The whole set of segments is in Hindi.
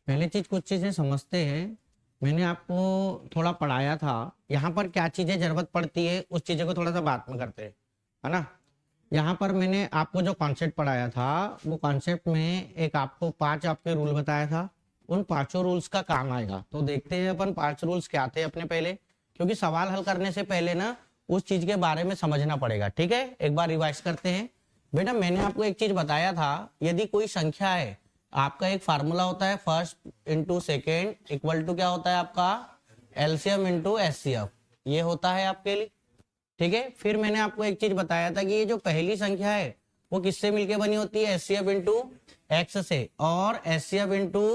पहले चीज कुछ चीजें समझते हैं। मैंने आपको थोड़ा पढ़ाया था, यहाँ पर क्या चीजें जरूरत पड़ती है उस चीजों को थोड़ा सा बाद में करते हैं, है ना। यहाँ पर मैंने आपको जो कॉन्सेप्ट पढ़ाया था वो कॉन्सेप्ट में एक आपको 5 आपके रूल बताया था, उन 5 रूल्स का काम आएगा। तो देखते हैं अपन 5 रूल्स क्या थे अपने पहले, क्योंकि सवाल हल करने से पहले ना उस चीज के बारे में समझना पड़ेगा। ठीक है, एक बार रिवाइज करते हैं। बेटा मैंने आपको एक चीज बताया था, यदि कोई संख्या है, आपका एक फार्मूला होता है first into second equal to क्या होता है आपका एलसीएम इंटू एचसीएफ, ये होता है आपके लिए। ठीक है, फिर मैंने आपको एक चीज बताया था कि ये जो पहली संख्या है वो किससे मिलके बनी होती है, एचसीएफ इंटू एक्स से और एचसीएफ इंटू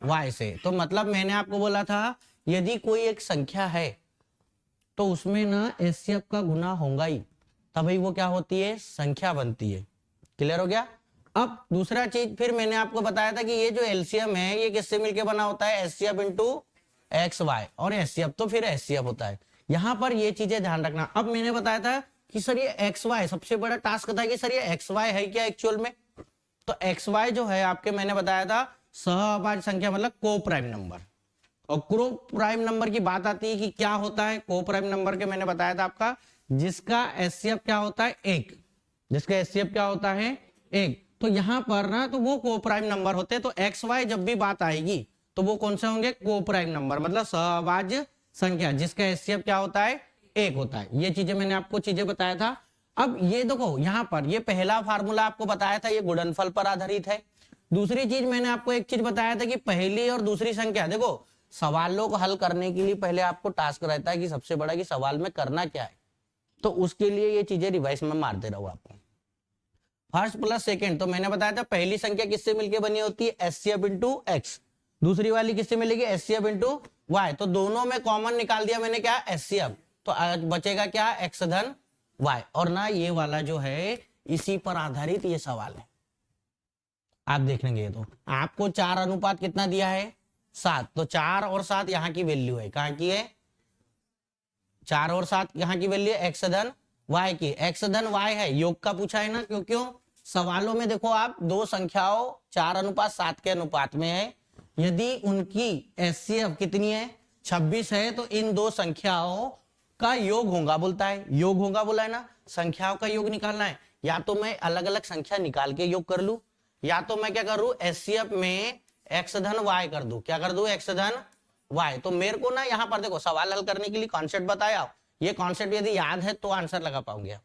वाई से। तो मतलब मैंने आपको बोला था यदि कोई एक संख्या है तो उसमें ना एचसीएफ का गुना होगा ही, तभी वो क्या होती है, संख्या बनती है। क्लियर हो गया। अब दूसरा चीज फिर मैंने आपको बताया था कि ये जो एलसीएम है ये किससे मिलके बना होता है, एचसीएफ इंटू एक्स वाई और एचसीएफ तो फिर एचसीएफ होता है। यहां पर ये चीजें ध्यान रखना। अब मैंने बताया था कि सर ये एक्स वाई, सबसे बड़ा टास्क था कि सर ये एक्स वाई है क्या एक्चुअल में। तो एक्स वाई जो है आपके मैंने बताया था सहअभाज्य संख्या मतलब को प्राइम नंबर। और को प्राइम नंबर की बात आती है कि क्या होता है को प्राइम नंबर के, मैंने बताया था आपका जिसका एचसीएफ क्या होता है एक, जिसका एचसीएफ क्या होता है एक। तो यहां पर ना तो वो को प्राइम नंबर होते हैं। तो एक्स वाई जब भी बात आएगी तो वो कौन से होंगे, को प्राइम नंबर मतलब सहअभाज्य संख्या जिसका एचसीएफ क्या होता है एक होता है। ये चीजें मैंने आपको चीजें बताया था। अब ये देखो यहां पर ये पहला फार्मूला आपको बताया था, ये गुणनफल पर आधारित है। दूसरी चीज मैंने आपको एक चीज बताया था कि पहली और दूसरी संख्या, देखो सवालों को हल करने के लिए पहले आपको टास्क रहता है कि सबसे बड़ा कि सवाल में करना क्या है, तो उसके लिए ये चीजें रिवाइज में मारते रहो आपको। फर्स्ट प्लस सेकंड, तो मैंने बताया था पहली संख्या किससे मिलके बनी होती है, एचसीएफ इंटू एक्स, दूसरी वाली किससे मिलेगी, एचसीएफ इंटू वाई। तो दोनों में कॉमन निकाल दिया मैंने क्या, एचसीएफ, तो बचेगा क्या, एक्स धन वाई। और ना ये वाला जो है इसी पर आधारित ये सवाल है, आप देख लेंगे। तो आपको 4 अनुपात कितना दिया है, 7, तो 4 और 7 यहाँ की वैल्यू है, कहाँ की है, 4 और 7 यहाँ की वैल्यू है एक्स धन वाई की। एक्स धन वाई है, योग का पूछा है ना, क्यों क्यों सवालों में देखो आप दो संख्याओं 4 अनुपात 7 के अनुपात में है, यदि उनकी एचसीएफ कितनी है 26 है तो इन दो संख्याओं का योग होगा बोलता है, योग होगा बोला है ना, संख्याओं का योग निकालना है। या तो मैं अलग अलग संख्या निकाल के योग कर लू, या तो मैं क्या करूं एचसीएफ में एक्स धन वाई कर दूं, क्या कर दूं एक्स धन वाई। तो मेरे को ना यहाँ पर देखो सवाल हल करने के लिए कॉन्सेप्ट बताया, ये कॉन्सेप्ट यदि याद है तो आंसर लगा पाओगे आप,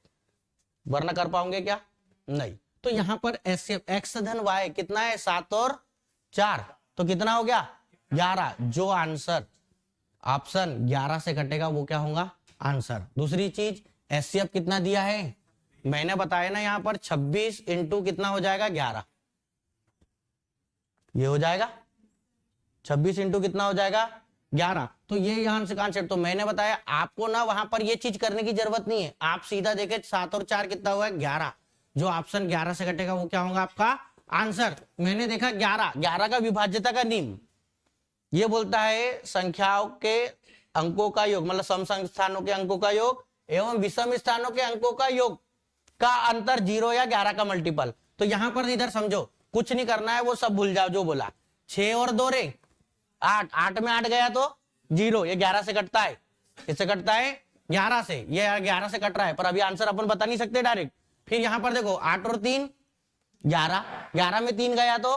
वरना कर पाओगे क्या, नहीं। तो यहाँ पर एचसीएफ एक्स धन वाई कितना है, 7 और 4, तो कितना हो गया 11। जो आंसर ऑप्शन 11 से कटेगा वो क्या होगा आंसर। दूसरी चीज एचसीएफ कितना दिया है, मैंने बताया ना यहाँ पर 26 इंटू कितना हो जाएगा 11, ये हो जाएगा 26 इंटू कितना हो जाएगा 11। तो ये यहां से कॉन्सेप्ट, तो मैंने बताया आपको ना वहां पर ये चीज करने की जरूरत नहीं है, आप सीधा देखे 7 और 4 कितना हुआ है 11, जो ऑप्शन 11 से कटेगा वो क्या होगा आपका आंसर। मैंने देखा 11 का विभाज्यता का नियम ये बोलता है संख्याओं के अंकों का योग मतलब सम स्थानों के अंकों का योग एवं विषम स्थानों के अंकों का योग का अंतर 0 या 11 का मल्टीपल। तो यहां पर इधर समझो कुछ नहीं करना है, वो सब भूल जाओ जो बोला, 6 और 2 रे 8, 8 में 8 गया तो 0, ये 11 से कटता है, इससे कटता है 11 से, ये 11 से कट रहा है, पर अभी आंसर अपन बता नहीं सकते डायरेक्ट। फिर यहां पर देखो 8 और 3 11, 11 में 3 गया तो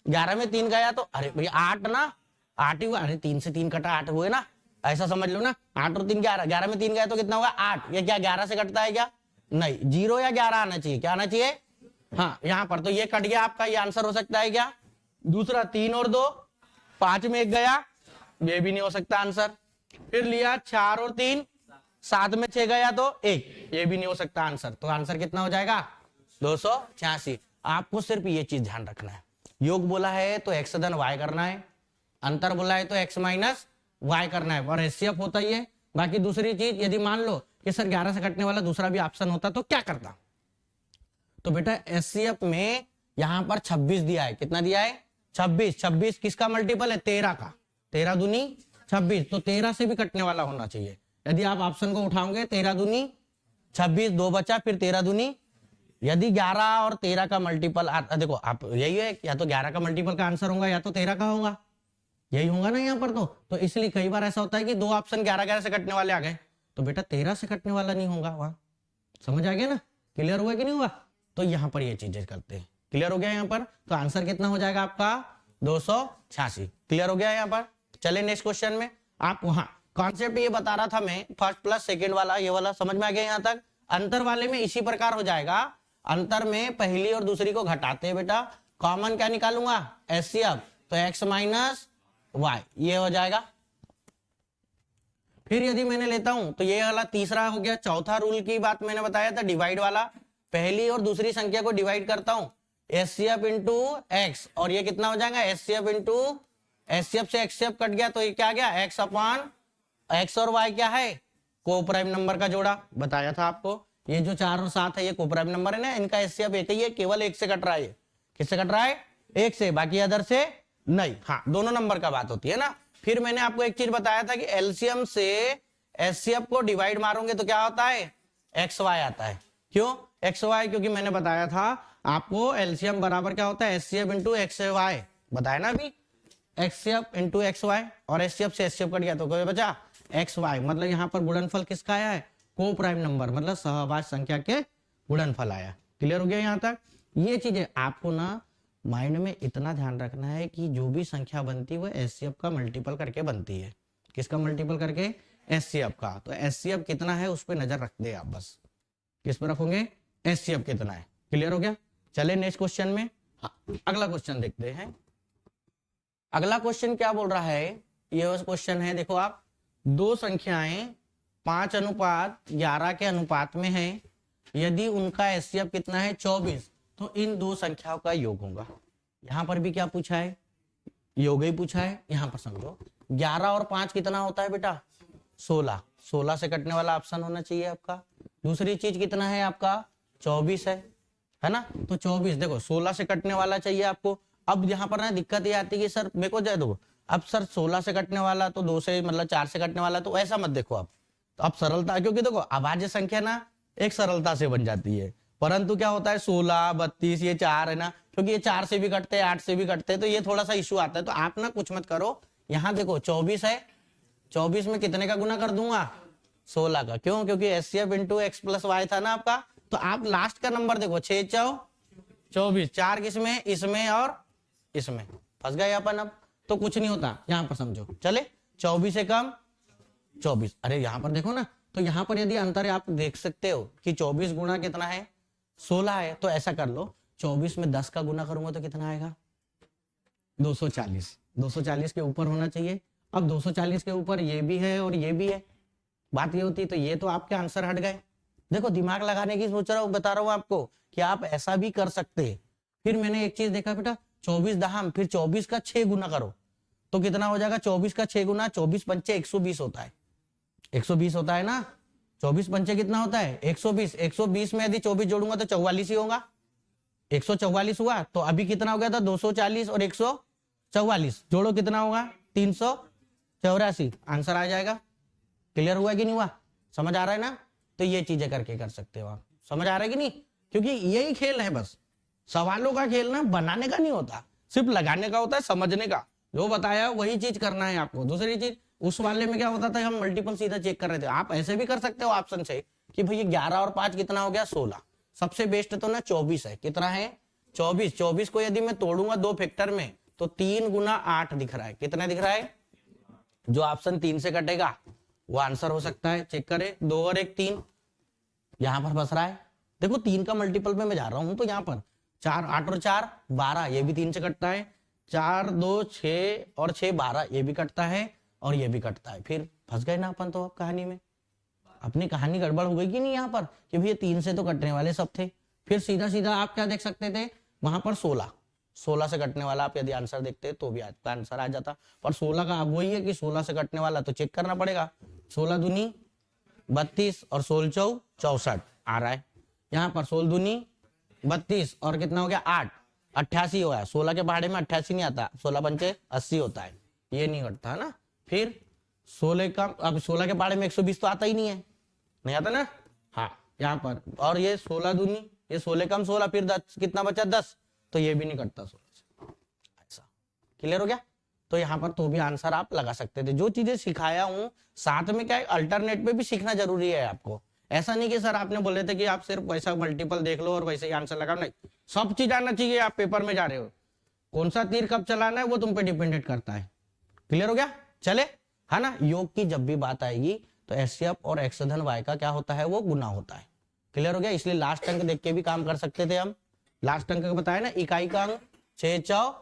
11 में 3 गया तो अरे भैया 8 ना 8 ही हुआ, अरे 3 से 3 कटा 8 हुए ना, ऐसा समझ लो ना, 8 और 3 11, 11 में 3 गया तो कितना होगा 8, ये क्या 11 से कटता है क्या, नहीं 0 या 11 आना चाहिए, क्या आना चाहिए, हाँ यहाँ पर तो ये कट गया आपका, ये आंसर हो सकता है क्या। दूसरा 3 और 2 5 में 1 गया, ये भी नहीं हो सकता आंसर। फिर लिया 4 और 3 7 में 6 गया तो 1, ये भी नहीं हो सकता आंसर। तो आंसर कितना हो जाएगा 286। आपको सिर्फ ये चीज ध्यान रखना है, योग बोला है तो एक्स धन वाई करना है, अंतर बोला है तो एक्स माइनस वाई करना है, और एचसीएफ होता ही है। बाकी दूसरी चीज यदि मान लो कि सर 11 से कटने वाला दूसरा भी ऑप्शन होता तो क्या करता, तो बेटा एचसीएफ में यहां पर 26 दिया है, कितना दिया है 26, 26 किसका मल्टीपल है 13 का, 13 दूनी 26, तो 13 से भी कटने वाला होना चाहिए। यदि आप ऑप्शन को उठाओगे 13 दूनी 26, 2 बचा, फिर 13 दूनी यदि 11 और 13 का मल्टीपल देखो आप यही है, या तो 11 का मल्टीपल का आंसर होगा या तो 13 का होगा, यही होगा ना यहाँ पर। तो इसलिए कई बार ऐसा होता है कि दो ऑप्शन 11-11 से कटने वाले आ गए, तो बेटा 13 से कटने वाला नहीं होगा वहां। समझ आ गया ना, क्लियर हुआ कि नहीं हुआ? तो यहाँ पर ये चीजें करते हैं। क्लियर हो गया यहाँ पर? तो आंसर कितना हो जाएगा आपका 286। क्लियर हो गया यहाँ पर? चले नेक्स्ट क्वेश्चन में। आप वहां कॉन्सेप्ट ये बता रहा था मैं, फर्स्ट प्लस सेकेंड वाला, ये वाला समझ में आ गया यहाँ तक? अंतर वाले में इसी प्रकार हो जाएगा, अंतर में पहली और दूसरी को घटाते हैं बेटा, कॉमन क्या निकालूंगा? एचसीएफ, तो x माइनस वाई ये हो जाएगा। फिर यदि मैंने लेता हूं तो ये वाला तीसरा हो गया। चौथा रूल की बात मैंने बताया था, डिवाइड वाला, पहली और दूसरी संख्या को डिवाइड करता हूं एचसीएफ इंटू एक्स, और ये कितना हो जाएगा? एचसीएफ इंटू एचसीएफ से एचसीएफ कट गया तो ये क्या गया? एक्स अपॉन एक्स और वाई क्या है? को प्राइम नंबर का जोड़ा, बताया था आपको। ये जो 4 और 7 है ये को प्राइम नंबर है ना, इनका एचसीएफ एक ही है, केवल एक से कट रहा है। किससे कट रहा है? एक से, बाकी अदर से नहीं। हाँ, दोनों नंबर का बात होती है ना। फिर मैंने आपको एक चीज बताया था कि एलसीएम से एचसीएफ को डिवाइड मारोगे तो क्या होता है? एक्स वाई आता है। क्यों एक्स वाई? क्योंकि मैंने बताया था आपको एलसीएम बराबर क्या होता है? एचसीएफ इंटू एक्स वाई, बताया ना अभी, एक्ससीएफ इंटू एक्स वाई, और एचसीएफ से एचसीएफ कट गया तो क्या बचा? X y. मतलब यहाँ पर गुणनफल किसका आया है? को प्राइम नंबर, मतलब सहवाच संख्या के गुणनफल आया। क्लियर हो गया यहाँ तक? ये चीजें आपको ना माइंड में इतना ध्यान रखना है कि जो भी संख्या बनती है वो एचसीएफ का मल्टीपल करके बनती है। किसका मल्टीपल करके? एचसीएफ का। तो एचसीएफ कितना है उस पर नजर रख दे आप बस। किस पर रखोगे? एचसीएफ कितना है। क्लियर हो गया? चले नेक्स्ट क्वेश्चन में। हाँ, अगला क्वेश्चन देखते हैं। अगला क्वेश्चन क्या बोल रहा है? ये क्वेश्चन है, देखो आप, दो संख्याएं 5:11 के अनुपात में है, यदि उनका एचसीएफ कितना है? 24, तो इन दो संख्याओं का योग होगा। यहां पर भी क्या पूछा है? योग ही पूछा है। यहां पर समझो 11 और 5 कितना होता है बेटा? 16। 16 से कटने वाला ऑप्शन होना चाहिए आपका। दूसरी चीज कितना है आपका? 24 है ना? तो 24 देखो 16 से कटने वाला चाहिए आपको। अब यहाँ पर ना दिक्कत ये आती है कि सर मेरे को जाए दो, अब सर 16 से कटने वाला तो 2 से मतलब 4 से कटने वाला, तो ऐसा मत देखो आप। तो अब सरलता, क्योंकि देखो अभाज्य संख्या ना एक सरलता से बन जाती है, परंतु क्या होता है 16, 32 ये 4 है ना, क्योंकि ये 4 से भी कटते हैं, 8 से भी कटते हैं, तो ये थोड़ा सा इश्यू आता है। तो आप ना कुछ मत करो, यहाँ देखो 24 है, 24 में कितने का गुना कर दूंगा? 16 का। क्यों? क्योंकि HCF into x plus y था ना आपका। तो आप लास्ट का नंबर देखो, 6 4 24, 4 किसमें? इसमें और इसमें। फंस गए अपन। अब तो कुछ नहीं होता यहाँ पर, समझो। चले 24 से कम 24, अरे यहाँ पर देखो ना, तो यहाँ पर यदि अंतर है आप देख सकते हो कि 24 गुना कितना है? 16 है। तो ऐसा कर लो, 24 में 10 का गुना करूंगा तो कितना आएगा? 240। 240 के ऊपर होना चाहिए। अब 240 के ऊपर ये भी है और ये भी है, बात ये होती, तो ये तो आपके आंसर हट गए। देखो दिमाग लगाने की सोच रहा हूँ, बता रहा हूँ आपको कि आप ऐसा भी कर सकते हैं। फिर मैंने एक चीज देखा बेटा, 24 दहाम, फिर 24 का 6 गुना करो तो कितना हो जाएगा? 24 का 6 गुना, 24 पंचे 120 होता है। 120 होता है ना? 24 पंचे कितना होता है? 120। 120 में यदि 24 जोड़ूंगा तो 44 ही होगा। 144 हुआ। तो अभी कितना हो गया था? 240 और 144 जोड़ो कितना होगा? 384। आंसर आ जाएगा। क्लियर हुआ कि नहीं हुआ? समझ आ रहा है ना? तो ये चीजें करके कर सकते हो आप। समझ आ रहा है कि नहीं? क्योंकि यही खेल है बस। सवालों का खेल ना बनाने का नहीं होता, सिर्फ लगाने का होता है, समझने का। जो बताया वही चीज करना है आपको। दूसरी चीज, उस वाले में क्या होता था, हम मल्टीपल सीधा चेक कर रहे थे। आप ऐसे भी कर सकते हो ऑप्शन से कि भैया 11 और 5 कितना हो गया? 16। सबसे बेस्ट तो ना 24 है। कितना है? 24। 24 को यदि मैं तोड़ूंगा 2 फैक्टर में तो 3 गुना 8 दिख रहा है। कितना दिख रहा है? जो ऑप्शन 3 से कटेगा वो आंसर हो सकता है। चेक करें, 2 और 1 3, यहां पर बस रहा है। देखो 3 का मल्टीपल में मैं जा रहा हूं तो यहाँ पर 4, 8 और 4 12, ये भी 3 से कटता है। 4 2 6 और 6 12, ये भी कटता है और ये भी कटता है। फिर फंस गए ना अपन तो अब कहानी में। अपनी कहानी गड़बड़ हो गई कि नहीं यहाँ पर, कि भैया 3 से तो कटने वाले सब थे। फिर सीधा सीधा आप क्या देख सकते थे वहां पर? 16 से कटने वाला आप यदि आंसर देखते तो भी आपका आंसर आ जाता। पर 16 का अब वही है कि 16 से कटने वाला तो चेक करना पड़ेगा। 16 दूनी 32 और 16 चौ 64 आ रहा है। यहाँ पर 16 दूनी 32 और कितना हो गया? 8, 88 हो गया। 16 के पहाड़े में 88 नहीं आता, 16 पंचे 80 होता है, ये नहीं कटता है ना। फिर 16 का, अब 16 के पहाड़े में 120 तो आता ही नहीं है, नहीं आता ना। हाँ यहाँ पर, और ये 16 दूनी ये 16 कम 16 फिर 10 कितना बचा 10, तो ये भी नहीं कटता 16 से। ऐसा क्लियर हो गया। तो यहाँ पर तो भी आंसर आप लगा सकते थे। जो चीजें सिखाया हूँ साथ में क्या है, अल्टरनेट पे भी सीखना जरूरी है आपको। ऐसा नहीं कि सर आपने बोले थे कि आप सिर्फ वैसा मल्टीपल देख लो और वैसे ही आंसर लगाओ, नहीं, सब चीज आना चाहिए। आप पेपर में जा रहे हो, कौन सा तीर कब चलाना है वो तुम पे डिपेंडेंट करता है। क्लियर हो गया, चले, है ना। योग की जब भी बात आएगी तो एचसीएफ और एक्स धन वाई का क्या होता है, वो गुना होता है। क्लियर हो गया। इसलिए लास्ट अंक देख के भी काम कर सकते थे हम। लास्ट अंक बताया ना, इकाई का अंक 6 चौ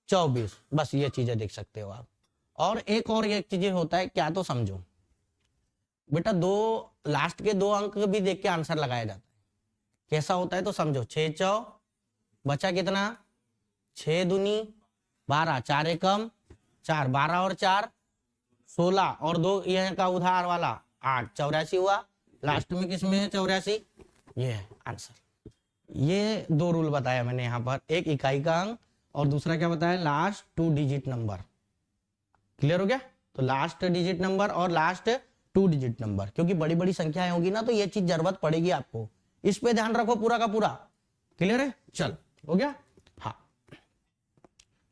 24, बस ये चीजें देख सकते हो आप। और एक और एक चीज होता है क्या, तो समझो बेटा, दो लास्ट के 2 अंक भी देख के आंसर लगाया जाता है। कैसा होता है तो समझो, 6 चौ बचा कितना, 6 दूनी 12, 4 एकम 4, 12 और 4 16 और 2 यह का उधार वाला 8, 84 हुआ। लास्ट में किसमें है 84, ये है आंसर। ये 2 रूल बताया मैंने यहाँ पर, एक इकाई का अंक और दूसरा क्या बताया, लास्ट 2 डिजिट नंबर। क्लियर हो गया। तो लास्ट डिजिट नंबर और लास्ट 2 डिजिट नंबर, क्योंकि बड़ी बड़ी संख्याएं होगी ना तो ये चीज जरूरत पड़ेगी आपको, इस पे ध्यान रखो पूरा का पूरा। क्लियर है, चल हो गया। हाँ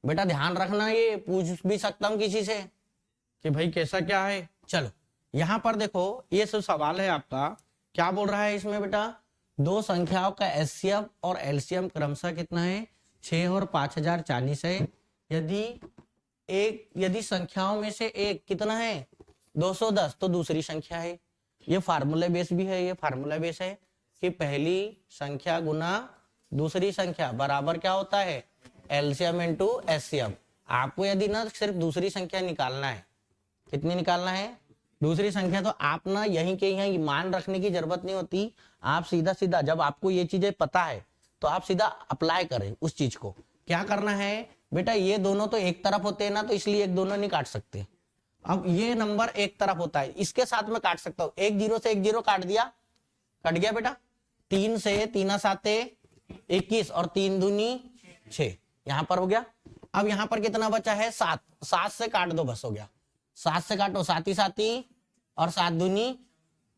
बेटा ध्यान रखना, ये पूछ भी सकता हूं किसी से कि भाई कैसा क्या है। चलो यहां पर देखो, ये सब सवाल है आपका, क्या बोल रहा है इसमें बेटा, 2 संख्याओं का एचसीएफ और एलसीएम क्रमशः कितना है, 6 और 5040 है। यदि संख्याओं में से एक कितना है 210, तो दूसरी संख्या है। ये फार्मूला बेस भी है, ये फार्मूला बेस है कि पहली संख्या गुना दूसरी संख्या बराबर क्या होता है, एलसीएम इनटू एचसीएफ। आपको यदि ना सिर्फ दूसरी संख्या निकालना है, कितनी निकालना है, दूसरी संख्या, तो आप ना यहीं के यहीं मान रखने की जरूरत नहीं होती। आप सीधा सीधा जब आपको ये चीजें पता है तो आप सीधा अप्लाई करें उस चीज को। क्या करना है बेटा, ये दोनों तो एक तरफ होते हैं ना, तो इसलिए एक दोनों नहीं काट सकते। अब ये नंबर एक तरफ होता है, इसके साथ में काट सकता हूं, 1 0 से 1 0 काट दिया, कट गया बेटा। 3 से 3 7 21 और 3 दूनी 6, यहां पर हो गया। अब यहां पर कितना बचा है 7, 7 से काट दो, बस हो गया। 7 से काटो, 7 ही और 7 दूनी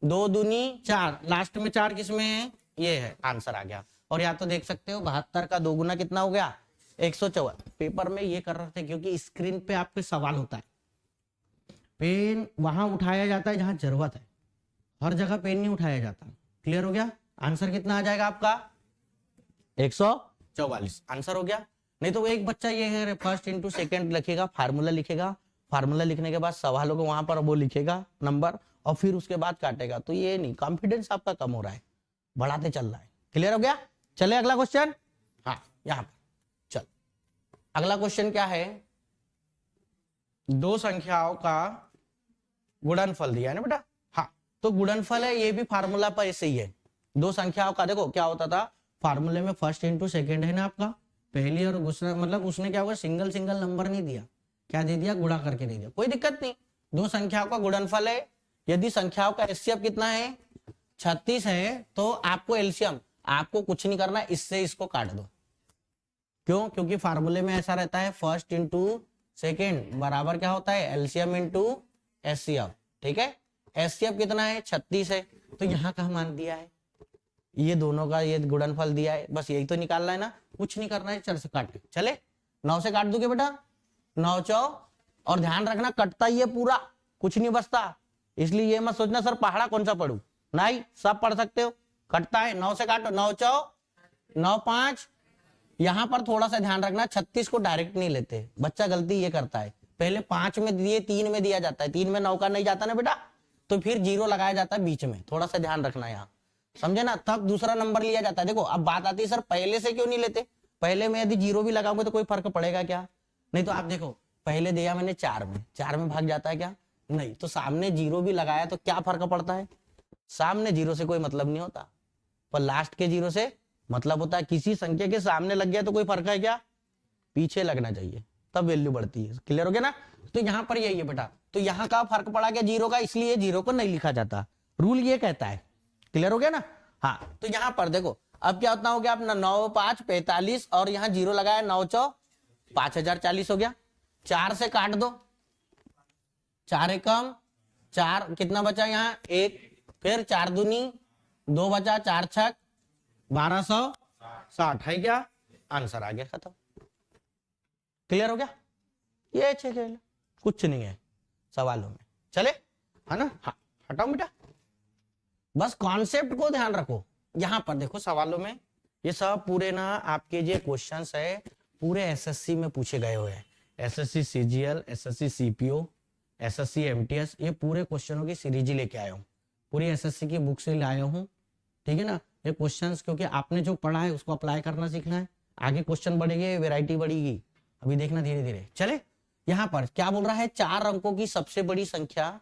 2 दूनी 4, लास्ट में 4 किसमें है, ये है, आंसर आ गया। और या तो देख सकते हो 72 का 2 गुना कितना हो गया, 104। पेपर में ये कर रहे थे क्योंकि स्क्रीन पे आपके सवाल होता है, पेन वहां उठाया जाता है जहां जरूरत है, हर जगह पेन नहीं उठाया जाता। क्लियर हो गया। आंसर कितना आ जाएगा आपका 144, आंसर हो गया। नहीं तो एक बच्चा ये है फर्स्ट इंटू सेकेंड लिखेगा, फार्मूला लिखेगा, फार्मूला लिखने के बाद सवालों को वहां पर वो लिखेगा नंबर और फिर उसके बाद काटेगा, तो ये नहीं, कॉन्फिडेंस आपका कम हो रहा है, बढ़ाते चल रहा है। क्लियर हो गया। चले अगला क्वेश्चन। हाँ यहां पर चल, अगला क्वेश्चन क्या है, 2 संख्याओं का गुणनफल दिया है ना बेटा। हाँ तो गुणनफल है, ये भी फार्मूला पर ऐसे ही है। 2 संख्याओं का देखो क्या होता था, फार्मूले में फर्स्ट इंटू सेकेंड है ना आपका, पहली और दूसरा, मतलब उसने क्या हुआ, सिंगल सिंगल नंबर नहीं दिया, क्या दे दिया, गुणा करके दे दिया, कोई दिक्कत नहीं। 2 संख्याओं का गुणनफल है, यदि संख्याओं का एचसीएफ कितना है 36 है, तो आपको एलसीएम, आपको कुछ नहीं करना, इससे इसको काट दो। क्यों, क्योंकि फार्मूले में ऐसा रहता है, फर्स्ट इंटू सेकेंड बराबर क्या होता है, एलसीएम इंटू एचसीएफ। ठीक है, एचसीएफ कितना है 36 है, तो यहाँ का मान दिया है, ये दोनों का ये गुणनफल दिया है, बस यही तो निकालना है ना, कुछ नहीं करना है, चल से काट, चले 9 से काट दोगे बेटा, 9 चौ, और ध्यान रखना कटता ही है पूरा, कुछ नहीं बचता, इसलिए ये मत सोचना सर पहाड़ा कौन सा पढ़ू, नहीं सब पढ़ सकते हो, कटता है। 9 से काटो, 9 चौ 9 5, यहां पर थोड़ा सा ध्यान रखना, 36 को डायरेक्ट नहीं लेते, बच्चा गलती ये करता है, पहले 5 में दिए 3 में दिया जाता है, 3 में 9 का नहीं जाता ना बेटा, तो फिर 0 लगाया जाता है बीच में, थोड़ा सा ध्यान रखना यहाँ, समझे ना, तब दूसरा नंबर लिया जाता है। देखो अब बात आती है सर पहले से क्यों नहीं लेते, पहले में यदि 0 भी लगाओगे तो कोई फर्क पड़ेगा क्या, नहीं। तो आप देखो पहले दिया मैंने 4 में, 4 में भाग जाता है क्या, नहीं, तो सामने 0 भी लगाया तो क्या फर्क पड़ता है, सामने 0 से कोई मतलब नहीं होता, पर लास्ट के 0 से मतलब होता है। किसी संख्या के सामने लग गया तो कोई फर्क है क्या, पीछे लगना चाहिए, तब वैल्यू बढ़ती है। क्लियर हो गया ना। तो यहाँ पर यही है बेटा, तो यहाँ का फर्क पड़ा क्या 0 का, इसलिए 0 को नहीं लिखा जाता, रूल ये कहता है। क्लियर हो गया ना। हाँ तो यहाँ पर देखो अब क्या होता हो गया अपना 9 5 45 और यहाँ 0 लगाया, 9 चौ 5040 हो गया। 4 से काट दो, 4 एकम 4, कितना बचा यहाँ 1, फिर 4 दूनी 2 बचा, 4 छक 1260 है क्या? आंसर आ गया, खत्म। क्लियर हो गया? ये खेल कुछ नहीं है सवालों में, चले, है ना? हाँ, हटाओ बेटा, बस कॉन्सेप्ट को ध्यान रखो। यहां पर देखो सवालों में ये सब पूरे ना आपके जो क्वेश्चंस है पूरे एसएससी में पूछे गए हुए हैं। SSC CGL, SSC CPO, SSC MTS, ये पूरे क्वेश्चनों की सीरीज लेके आया हूँ, पूरी एसएससी की बुक से लाया हूँ, ठीक है ना? ये क्वेश्चंस क्योंकि आपने जो पढ़ा है उसको अप्लाई करना सीखना है, आगे क्वेश्चन बढ़ेंगे, वैरायटी बढ़ेगी, अभी देखना धीरे धीरे। चले, यहां पर क्या बोल रहा है? 4 अंकों की सबसे बड़ी संख्या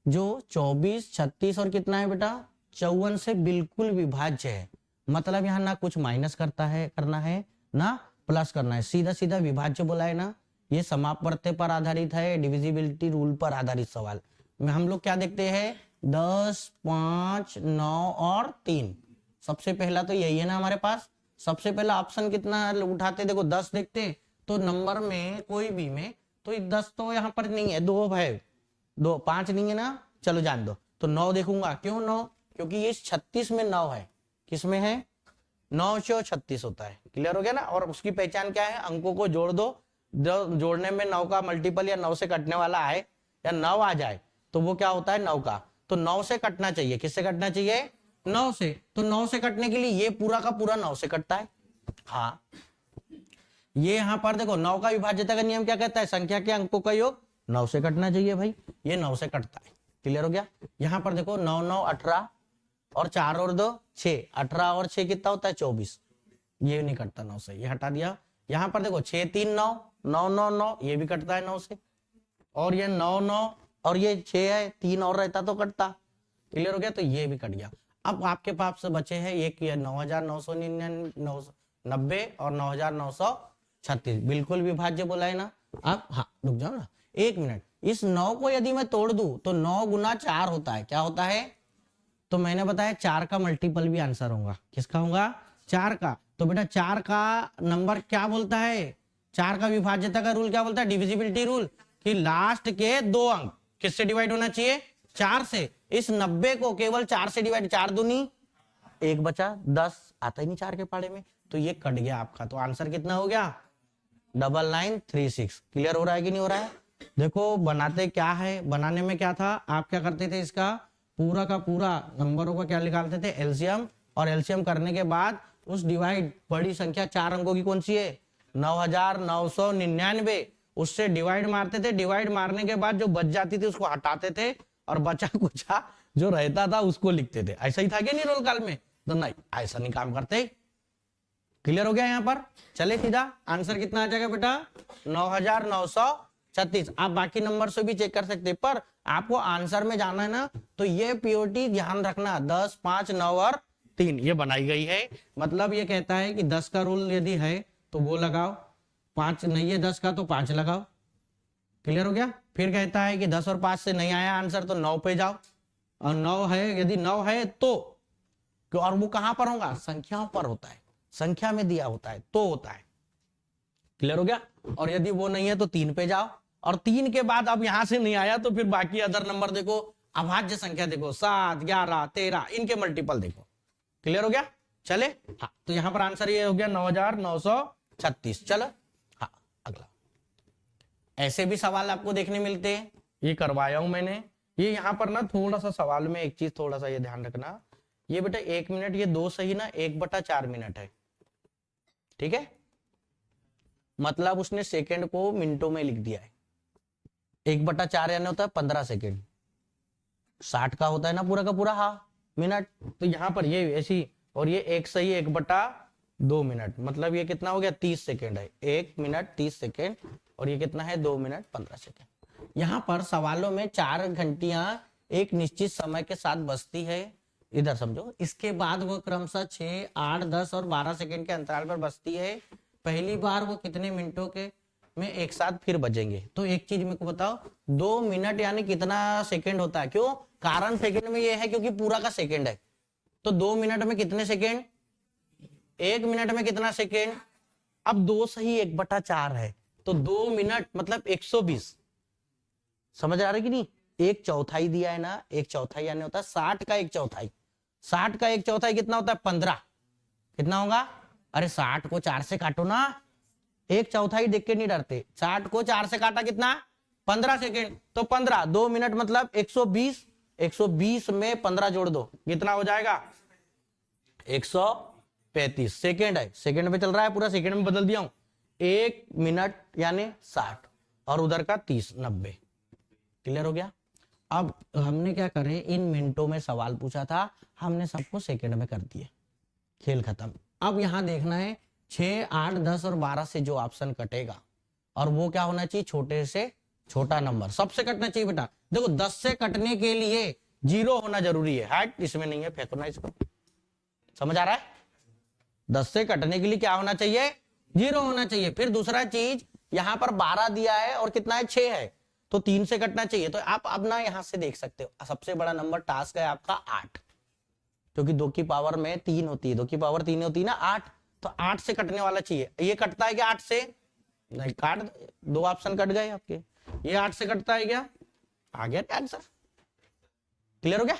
जो 24, 36 और कितना है बेटा 54 से बिल्कुल विभाज्य है। मतलब यहाँ ना कुछ माइनस करना है ना प्लस करना है, सीधा सीधा विभाज्य बोला है ना। ये समापवर्त्य पर आधारित है, डिविजिबिलिटी रूल पर आधारित सवाल में हम लोग क्या देखते हैं 10, 5, 9 और 3। सबसे पहला तो यही है ना हमारे पास। सबसे पहला ऑप्शन कितना उठाते, देखो 10 देखते तो नंबर में कोई भी में तो 10 तो यहाँ पर नहीं है, 2 है, 2, 5 नहीं है ना, चलो जान दो। तो 9 देखूंगा, क्यों 9? क्योंकि ये 36 में 9 है, किसमें है 9 से 36 होता है। क्लियर हो गया ना? और उसकी पहचान क्या है? अंकों को जोड़ दो, जोड़ने में 9 का मल्टीपल या 9 से कटने वाला आए या 9 आ जाए तो वो क्या होता है 9 का। तो 9 से कटना चाहिए, किससे कटना चाहिए 9 से। तो 9 से कटने के लिए ये पूरा का पूरा 9 से कटता है। हाँ, ये यहां पर देखो 9 का विभाज्यता का नियम क्या कहता है? संख्या के अंकों का योग 9 से कटना चाहिए भाई, ये 9 से कटता है। क्लियर हो गया? यहां पर देखो 9, 9, 18 और 4 और 2 6, 18 और 6 कितना होता है 24, ये नहीं कटता 9 से, ये हटा दिया। यहां पर देखो 6, 3, 9, 9, 9, 9, ये भी कटता है 9 से। और ये 9, 9 और ये 6 है, 3 और रहता तो कटता। क्लियर हो गया? तो ये भी कट गया। अब आपके पास से बचे हैं एक 9,999 और 9,936, बिल्कुल विभाज्य बोला है ना। अब हाँ रुक जाओ ना 1 मिनट, इस 9 को यदि मैं तोड़ दूं तो 9 गुना 4 होता है, क्या होता है? तो मैंने बताया 4 का मल्टीपल भी आंसर होगा, किसका होगा 4 का। तो बेटा 4 का नंबर क्या बोलता है? 4 का विभाज्यता का रूल क्या बोलता है? डिविजिबिलिटी रूल, कि लास्ट के 2 अंक किससे डिवाइड होना चाहिए 4 से। इस 90 को केवल 4 से डिवाइड, 4 दूनी 1 बचा 10, आता ही नहीं 4 के पाड़े में, तो ये कट गया आपका। तो आंसर कितना हो गया 9936। क्लियर हो रहा है कि नहीं हो रहा है? देखो बनाते क्या है, बनाने में क्या था, आप क्या करते थे इसका पूरा का पूरा नंबरों का क्या निकालते थे एलसीएम, और एलसीएम करने के बाद उस डिवाइड बड़ी संख्या 4 अंकों की कौन सी है 9999, उससे डिवाइड मारते थे। डिवाइड मारने के बाद जो बच जाती थी उसको हटाते थे और बचा कुचा जो रहता था उसको लिखते थे। ऐसा ही था कि नहीं रोल कॉल में? तो नहीं, ऐसा नहीं काम करते। क्लियर हो गया यहाँ पर? चले सीधा आंसर कितना आ जाएगा बेटा 9936। आप बाकी नंबर से भी चेक कर सकते, पर आपको आंसर में जाना है ना, तो ये पीओटी ध्यान रखना 10, 5, 9 और 3 ये बनाई गई है। मतलब ये कहता है कि 10 का रूल यदि है तो वो लगाओ, 5 नहीं है 10 का तो 5 लगाओ। क्लियर हो गया? फिर कहता है कि 10 और 5 से नहीं आया आंसर तो 9 पे जाओ, और 9 है, यदि 9 है तो, और वो कहां पर होगा संख्याओं पर होता है, संख्या में दिया होता है तो होता है। क्लियर हो गया? और यदि वो नहीं है तो 3 पे जाओ, और 3 के बाद अब यहां से नहीं आया तो फिर बाकी अदर नंबर देखो, अभाज्य संख्या देखो 7, 11, 13, इनके मल्टीपल देखो। क्लियर हो गया? चले हाँ, तो यहां पर आंसर ये हो गया 9936। चलो हाँ अगला। ऐसे भी सवाल आपको देखने मिलते हैं, ये करवाया हूं मैंने। ये यहां पर ना थोड़ा सा सवाल में एक चीज थोड़ा सा ये ध्यान रखना, ये बेटा 1 मिनट, ये 2 सही ना 1/4 मिनट है, ठीक है? मतलब उसने सेकंड को मिनटों में लिख दिया है। 1/4 यानी होता है 15 सेकंड, 60 का होता है ना पूरा का पूरा हाँ मिनट। तो यहाँ पर ये ऐसी, और ये 1 सही 1/2 मिनट, मतलब ये कितना हो गया 30 सेकंड है। 1 मिनट 30 सेकंड, और ये कितना है 2 मिनट 15 सेकंड। यहाँ पर सवालों में 4 घंटियां एक निश्चित समय के साथ बजती है, इधर समझो। इसके बाद वो क्रमशः 6, 8, 10 और 12 सेकंड के अंतराल पर बजती है। पहली बार वो कितने मिनटों के में एक साथ फिर बजेंगे? तो एक चीज मेरे को बताओ, 2 मिनट यानी कितना सेकंड होता है? क्यों? कारण सेकंड में ये है क्योंकि पूरा का सेकंड है। तो 2 मिनट में कितने सेकंड? 1 मिनट में कितना सेकंड? अब 2 सही 1/4 है, तो 2 मिनट मतलब 120। समझ आ रहा है कि नहीं? 1/4 दिया है ना, 1/4 यानी होता है 60 का 1/4। 60 का 1/4 कितना होता है 15। कितना होगा? अरे 60 को 4 से काटो ना, एक चौथाई देख के नहीं डरते। 60 को 4 से काटा कितना? 15 सेकेंड। तो 15, 2 मिनट मतलब 120, 120 में 15 जोड़ दो, कितना हो जाएगा? 135 सेकेंड है, सेकेंड पे चल रहा है पूरा, सेकेंड में बदल दिया हूं। 1 मिनट यानी 60 और उधर का 30, 90। क्लियर हो गया? अब हमने क्या करे, इन मिनटों में सवाल पूछा था, हमने सबको सेकेंड में कर दिए, खेल खत्म। अब यहां देखना है 6, 8, 10 और 12 से जो ऑप्शन कटेगा, और वो क्या होना चाहिए? छोटे से छोटा नंबर सबसे कटना चाहिए बेटा। देखो 10 से कटने के लिए 0 होना जरूरी है। हट, इसमें नहीं है, फेंको ना इसको। समझ आ रहा है? 10 से कटने के लिए क्या होना चाहिए? 0 होना चाहिए। फिर दूसरा चीज, यहां पर 12 दिया है और कितना है? 6 है, तो 3 से कटना चाहिए। तो आप अब ना यहां से देख सकते हो, सबसे बड़ा नंबर टास्क है आपका 8, क्योंकि 2 की पावर में 3 होती है, 2 की पावर 3 होती है ना, 8। तो 8 से कटने वाला चाहिए। ये कटता है क्या 8 से? नहीं, काट, 2 ऑप्शन कट गए आपके। ये 8 से कटता है क्या? आ गया आंसर। क्लियर हो गया?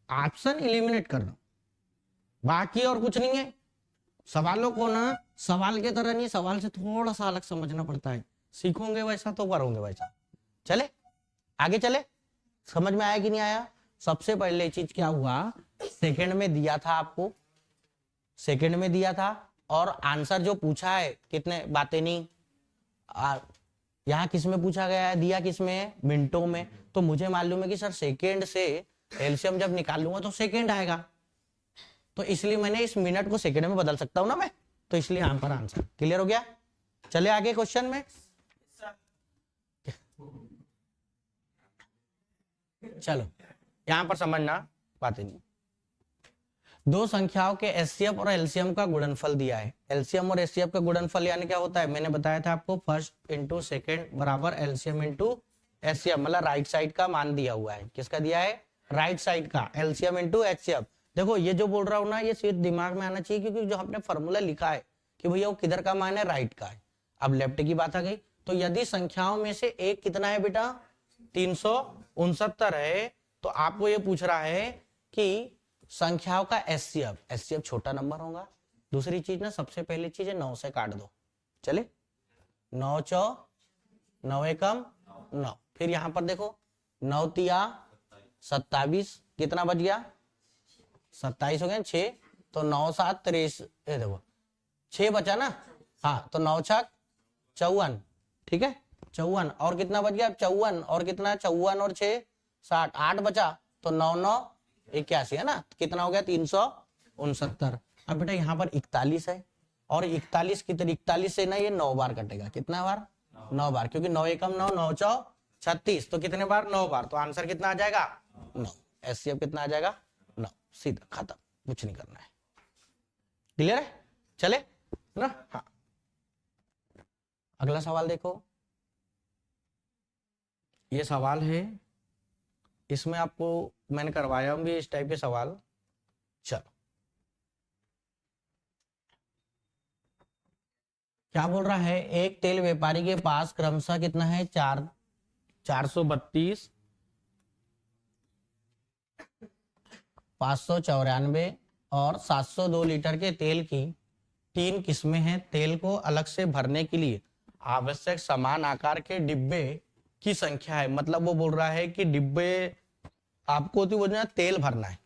ऑप्शन एलिमिनेट करना, बाकी और कुछ नहीं है। सवालों को ना सवाल के तरह नहीं, सवाल से थोड़ा सा अलग समझना पड़ता है। सीखोगे वैसा तो करोगे वैसा। चले आगे चले, समझ में आया कि नहीं आया? सबसे पहले चीज क्या हुआ, सेकंड में दिया था आपको, सेकंड में दिया था, और आंसर जो पूछा है कितने बातें नहीं, यहां किस में पूछा गया है, दिया किस में है? मिनटों में। तो मुझे मालूम है कि सर सेकंड से एलसीएम जब निकालूंगा तो सेकंड आएगा, तो इसलिए मैंने इस मिनट को सेकंड में बदल सकता हूं ना मैं, तो इसलिए यहां पर आंसर। क्लियर हो गया? चले आगे क्वेश्चन में। चलो यहां पर समझना बातें नहीं। दो संख्याओं के एचसीएफ और एलसीएम का गुणनफल दिया है। एलसीएम और एचसीएफ का गुणनफल यानी क्या होता है? मैंने बताया था आपको, फर्स्ट इंटू सेकेंड बराबर एलसीएम इंटू एचसीएफ, मतलब राइट साइड का मान दिया हुआ है। किसका दिया है? राइट साइड का, एलसीएम इंटू एचसीएफ। देखो ये जो बोल रहा हूं ना, ये सिर्फ दिमाग में आना चाहिए, क्योंकि जो हमने फॉर्मूला लिखा है कि भैया वो किधर का मान है? राइट का है। अब लेफ्ट की बात आ गई, तो यदि संख्याओं में से एक कितना है बेटा? 369 है, तो आपको ये पूछ रहा है कि संख्याओं का एचसीएफ, एचसीएफ छोटा नंबर होगा। दूसरी चीज ना, सबसे पहली चीज है 9 से काट दो। चले, 9 चौ 9 एकम 9। फिर यहां पर देखो 9 तिया 27, कितना बच गया? 27 हो गया 6, तो 9 7 23, देखो 6 बचा ना, हाँ, तो 9 छक 54, ठीक है 54, और कितना बच गया? 54 और कितना? 54 और 6 60, 8 बचा, तो 9 9 81 है ना, कितना हो गया? 369। अब बेटा यहाँ पर 41 है, और 41 कितने? 41 से ना ये 9 बार कटेगा। कितना बार? 9 बार, क्योंकि 9 एकम 9, 9 चौ 36, तो कितने बार? 9 बार। तो आंसर कितना आ जाएगा? 9। एचसीएफ कितना आ जाएगा? 9। सीधा खत्म, कुछ नहीं करना है। क्लियर है? चले ना? हाँ, अगला सवाल देखो। ये सवाल है, इसमें आपको मैंने करवाया हूँ भी इस टाइप के सवाल। चलो क्या बोल रहा है, एक तेल व्यापारी के पास क्रमशः कितना है? 432, 594 और 702 लीटर के तेल की 3 किस्में हैं। तेल को अलग से भरने के लिए आवश्यक समान आकार के डिब्बे की संख्या है। मतलब वो बोल रहा है कि डिब्बे आपको तो वो ना तेल भरना है,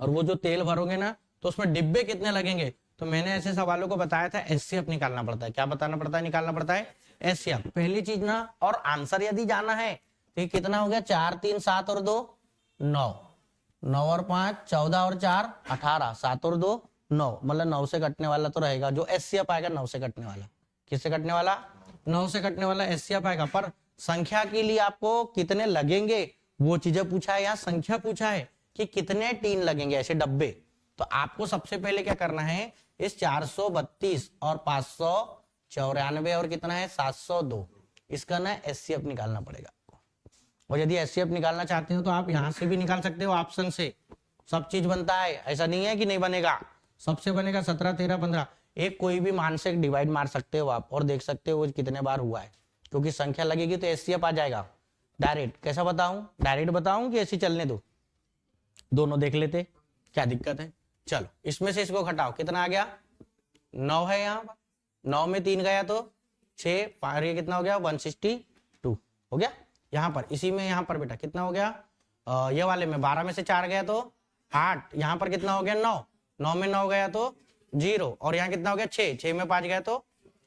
और वो जो तेल भरोगे ना, तो उसमें डिब्बे कितने लगेंगे? तो मैंने ऐसे सवालों को बताया था, एचसीएफ निकालना पड़ता है। क्या बताना पड़ता है? निकालना पड़ता है एचसीएफ, पहली चीज ना। और आंसर यदि जाना है तो कितना हो गया? 4 3 7 और 2 9, 9 और 5 14 और 4 18, 7 और 2 9, मतलब 9 से कटने वाला तो रहेगा। जो एचसीएफ आएगा 9 से कटने वाला, किससे कटने वाला? 9 से कटने वाला एचसीएफ आएगा। पर संख्या के लिए आपको कितने लगेंगे वो चीजें पूछा है। यहाँ संख्या पूछा है कि कितने टीन लगेंगे ऐसे डब्बे। तो आपको सबसे पहले क्या करना है, इस 432 और 594 और कितना है 702, इसका ना एचसीएफ निकालना पड़ेगा। और यदि एचसीएफ निकालना चाहते हो तो आप यहां से भी निकाल सकते हो, ऑप्शन से सब चीज बनता है, ऐसा नहीं है कि नहीं बनेगा, सबसे बनेगा। 17 13 15, एक कोई भी मान से डिवाइड मार सकते हो आप और देख सकते हो कितने बार हुआ है, क्योंकि संख्या लगेगी तो एचसीएफ आ जाएगा डायरेक्ट। कैसा बताऊं? डायरेक्ट बताऊं कि ऐसे चलने दो? दोनों देख लेते, क्या दिक्कत है? चलो इसमें से इसको घटाओ, कितना आ गया 9 है यहाँ पर, 9 में 3 गया तो 6, और ये कितना हो गया 162 हो गया। यहाँ पर इसी में यहाँ पर बेटा कितना हो गया, ये वाले में 12 में से 4 गया तो 8, यहाँ पर कितना हो गया 9, 9 में 9 गया तो 0, और यहाँ कितना हो गया 6, 6 में 5 गया तो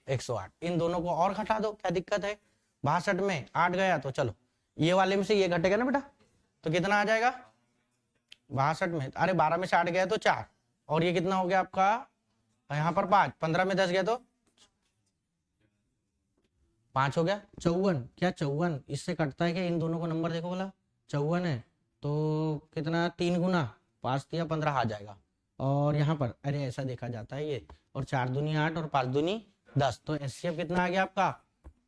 108। इन दोनों को और घटा दो, क्या दिक्कत है। 62 में 8 गया तो चलो ये वाले में से ये घटेगा ना बेटा, तो कितना आ जाएगा 62 में, अरे 12 में से 8 गया तो 4, और ये कितना हो गया आपका यहाँ पर 5, 15 में 10 गया तो 5 हो गया 54। क्या 54 इससे कटता है क्या, इन दोनों को नंबर देखो बोला 54 है तो कितना 3 गुना 5 या 15 आ जाएगा। और यहाँ पर अरे ऐसा देखा जाता है ये, और 4 दूनी 8 और 5 दूनी 10, तो एचसीएफ कितना आ गया आपका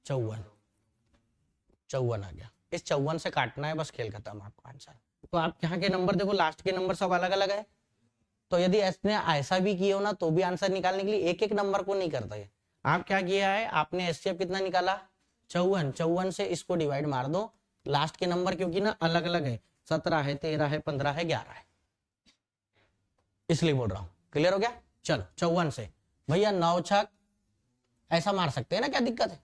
54 आ गया। इस 54 से काटना है, बस खेल खत्म, आपका आंसर। तो आप यहाँ के नंबर देखो, लास्ट के नंबर सब अलग अलग है, तो यदि इसने ऐसा भी किया हो ना तो भी आंसर निकालने के लिए एक एक नंबर को नहीं करता है। आप क्या किया है, आपने एचसीएफ कितना निकाला 54, 54 से इसको डिवाइड मार दो, लास्ट के नंबर क्योंकि ना अलग अलग है, 17 है, 13 है, 15 है, 11 है, इसलिए बोल रहा हूं। क्लियर हो गया। चलो 54 से भैया 9 छक ऐसा मार सकते हैं ना, क्या दिक्कत है।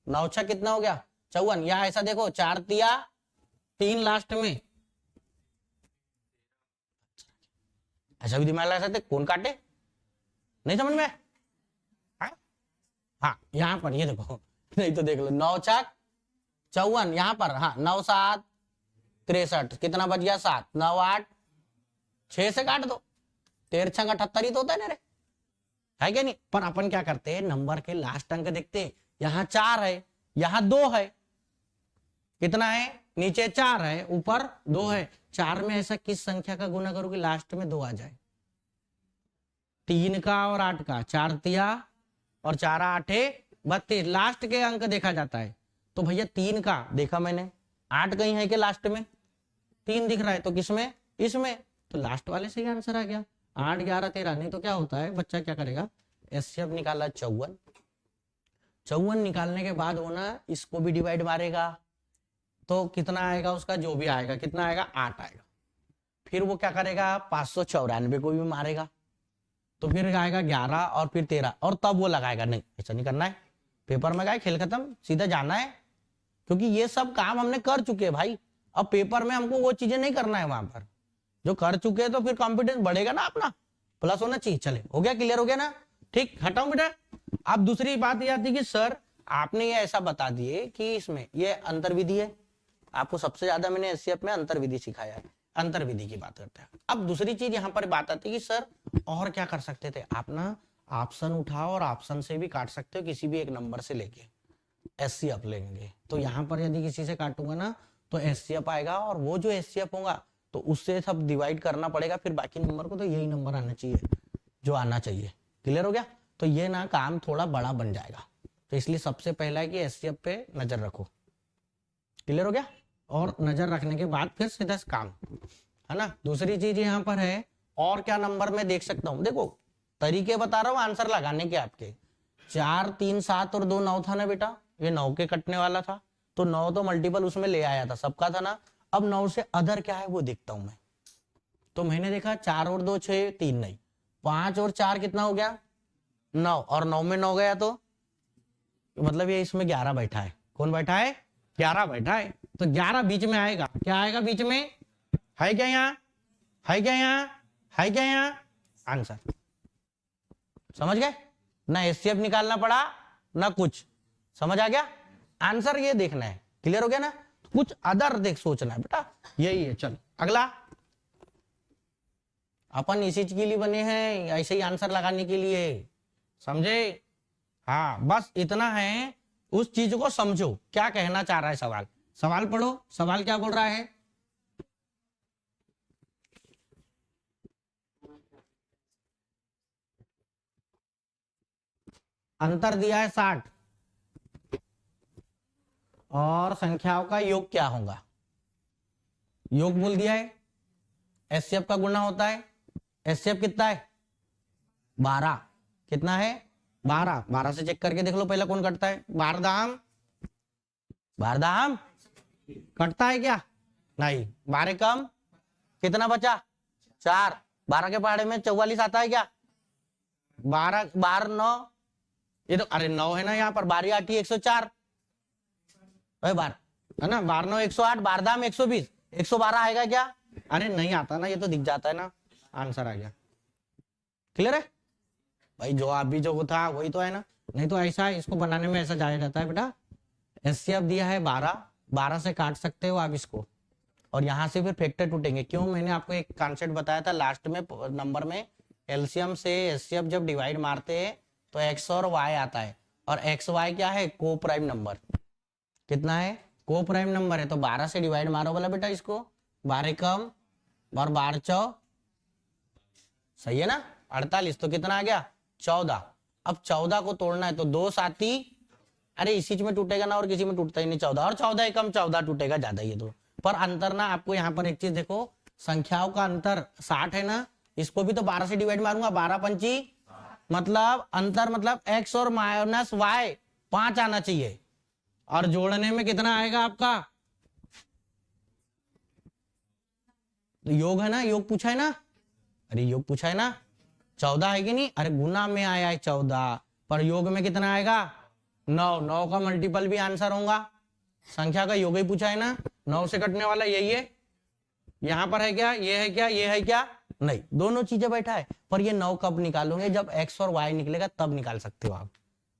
9 छक कितना हो गया 54, या ऐसा देखो 4 तिया 3 लास्ट में, ऐसा भी दिमाग लगा सकते, कौन काटे, नहीं समझ में। हाँ यहाँ पर ये देखो नहीं तो देख लो 9 छक 54, यहाँ पर हाँ 9 7 63, कितना बच गया 7, 9 8 6 से काट दो, 13 छक 78 ही तो होता है ना रे, है क्या नहीं। पर अपन क्या करते हैं, नंबर के लास्ट अंक देखते हैं, यहाँ 4 है, यहाँ 2 है, कितना है नीचे 4 है, ऊपर 2 है, 4 में ऐसा किस संख्या का गुना करो कि लास्ट में 2 आ जाए, 3 का और 8 का, 4 तिया और 4 8 32, लास्ट के अंक देखा जाता है। तो भैया 3 का देखा मैंने, 8 कहीं है कि लास्ट में 3 दिख रहा है, तो किसमें, इसमें, तो लास्ट वाले से ही आंसर आ गया 8 11 13। नहीं तो क्या होता है, बच्चा क्या करेगा, एचसीएफ निकाला 54, 54 निकालने के बाद वो ना इसको भी डिवाइड मारेगा, तो कितना आएगा उसका, जो भी आएगा कितना आएगा 8 आएगा। फिर वो क्या करेगा 594 को भी मारेगा, तो फिर आएगा 11 और फिर 13, और तब वो लगाएगा। नहीं ऐसा नहीं करना है, पेपर में गए खेल खत्म, सीधा जाना है, क्योंकि ये सब काम हमने कर चुके हैं भाई। अब पेपर में हमको वो चीजें नहीं करना है, वहां पर जो कर चुके हैं, तो फिर कॉन्फिडेंस बढ़ेगा ना अपना, प्लस होना चाहिए। चले हो गया, क्लियर हो गया ना, ठीक, हटाओ बेटा। अब दूसरी बात ये आती है कि सर आपने ये ऐसा बता दिए कि इसमें ये अंतर्विधि है, आपको सबसे ज्यादा मैंने एचसीएफ में अंतर्विधि सिखाया है, अंतर्विधि की बात करते हैं। अब दूसरी चीज यहाँ पर बात आती है कि सर और क्या कर सकते थे आप ना, ऑप्शन उठाओ और ऑप्शन से भी काट सकते हो, किसी भी एक नंबर से लेके एचसीएफ लेंगे। तो यहाँ पर यदि किसी से काटूंगा ना तो एचसीएफ आएगा, और वो जो एचसीएफ होगा तो उससे सब डिवाइड करना पड़ेगा, फिर बाकी नंबर को तो यही नंबर आना चाहिए जो आना चाहिए। क्लियर हो गया। तो ये ना काम थोड़ा बड़ा बन जाएगा, तो इसलिए सबसे पहला है कि एचसीएफ पे नजर रखो। क्लियर हो गया। और नजर रखने के बाद फिर सीधा काम, है ना। दूसरी चीज यहाँ पर है, और क्या नंबर में देख सकता हूँ, देखो तरीके बता रहा हूँ आंसर लगाने के आपके। 4 3 7 और 2 9 था ना बेटा, ये 9 के कटने वाला था, तो 9 तो मल्टीपल उसमें ले आया था, सबका था ना। अब 9 से अदर क्या है वो देखता हूं मैं, तो मैंने देखा 4 और 2 6, 3 नहीं, 5 और 4 कितना हो गया 9, और 9 में 9 गया तो मतलब ये इसमें 11 बैठा है। कौन बैठा है 11 बैठा है, तो 11 बीच में आएगा, क्या आएगा बीच में, है क्या यहाँ, है क्या यहाँ, है क्या यहाँ, आंसर। समझ गए ना, एचसीएफ निकालना पड़ा ना कुछ, समझ आ गया। आंसर ये देखना है, क्लियर हो गया ना। कुछ अदर देख सोचना है बेटा, यही है। चल अगला, अपन इसी चीज के लिए बने हैं, ऐसे ही आंसर लगाने के लिए, समझे। हाँ बस इतना है, उस चीज को समझो क्या कहना चाह रहा है सवाल। सवाल पढ़ो, सवाल क्या बोल रहा है। अंतर दिया है 60, और संख्याओं का योग क्या होगा, योग बोल दिया है। एचसीएफ का गुना होता है, एचसीएफ कितना है 12, कितना है 12, 12 से चेक करके देख लो पहला कौन कटता है, 12 दाम, 12 दाम कटता है क्या, नहीं, 12 कम कितना बचा 4, 12 के पहाड़े में 44 आता है क्या? 12 12 9, ये तो अरे 9 है ना यहाँ पर, 12 8 104, 12 है ना, 12 9 108, 12 दाम 120, 112 आएगा क्या? अरे नहीं आता ना, ये तो दिख जाता है ना, आंसर आ गया। क्लियर है भाई? जो आप भी जो था वही तो है ना। नहीं तो ऐसा इसको बनाने में ऐसा जाया जाता है बेटा, एचसीएफ दिया है 12, 12 से काट सकते हो आप इसको, और यहां से फिर फैक्टर टूटेंगे। क्यों? मैंने आपको एक कॉन्सेप्ट बताया था लास्ट में नंबर में, एलसीएम से एचसीएफ जब डिवाइड मारते हैं तो एक्स और वाई आता है, और एक्स वाई क्या है? को प्राइम नंबर। कितना है? को प्राइम नंबर है, तो 12 से डिवाइड मारो बोला बेटा इसको, 12 कम और 12 चौ, सही है ना, 48, तो कितना आ गया? 14। अब 14 को तोड़ना है तो 2 साथी, अरे इसी में टूटेगा ना, और किसी में टूटता ही नहीं 14, और 14 कम 14 टूटेगा ज्यादा, ये तो पर अंतर ना आपको यहाँ पर एक चीज देखो, संख्याओं का अंतर 60 है ना, इसको भी तो 12 से डिवाइड मारूंगा, 12 पंची, मतलब अंतर मतलब x और माइनस y 5 आना चाहिए, और जोड़ने में कितना आएगा आपका? तो योग है ना, योग पूछा है ना, अरे योग पूछा है ना, 14 है कि नहीं? अरे गुना में आया है 14, पर योग में कितना आएगा? 9, 9 का मल्टीपल भी आंसर होगा, संख्या का योग ही पूछा है ना, 9 से कटने वाला यही है, यहां पर है क्या? ये है क्या? ये है क्या? नहीं, दोनों चीजें बैठा है, पर ये 9 कब निकालोगे? जब x और y निकलेगा तब निकाल सकते हो आप,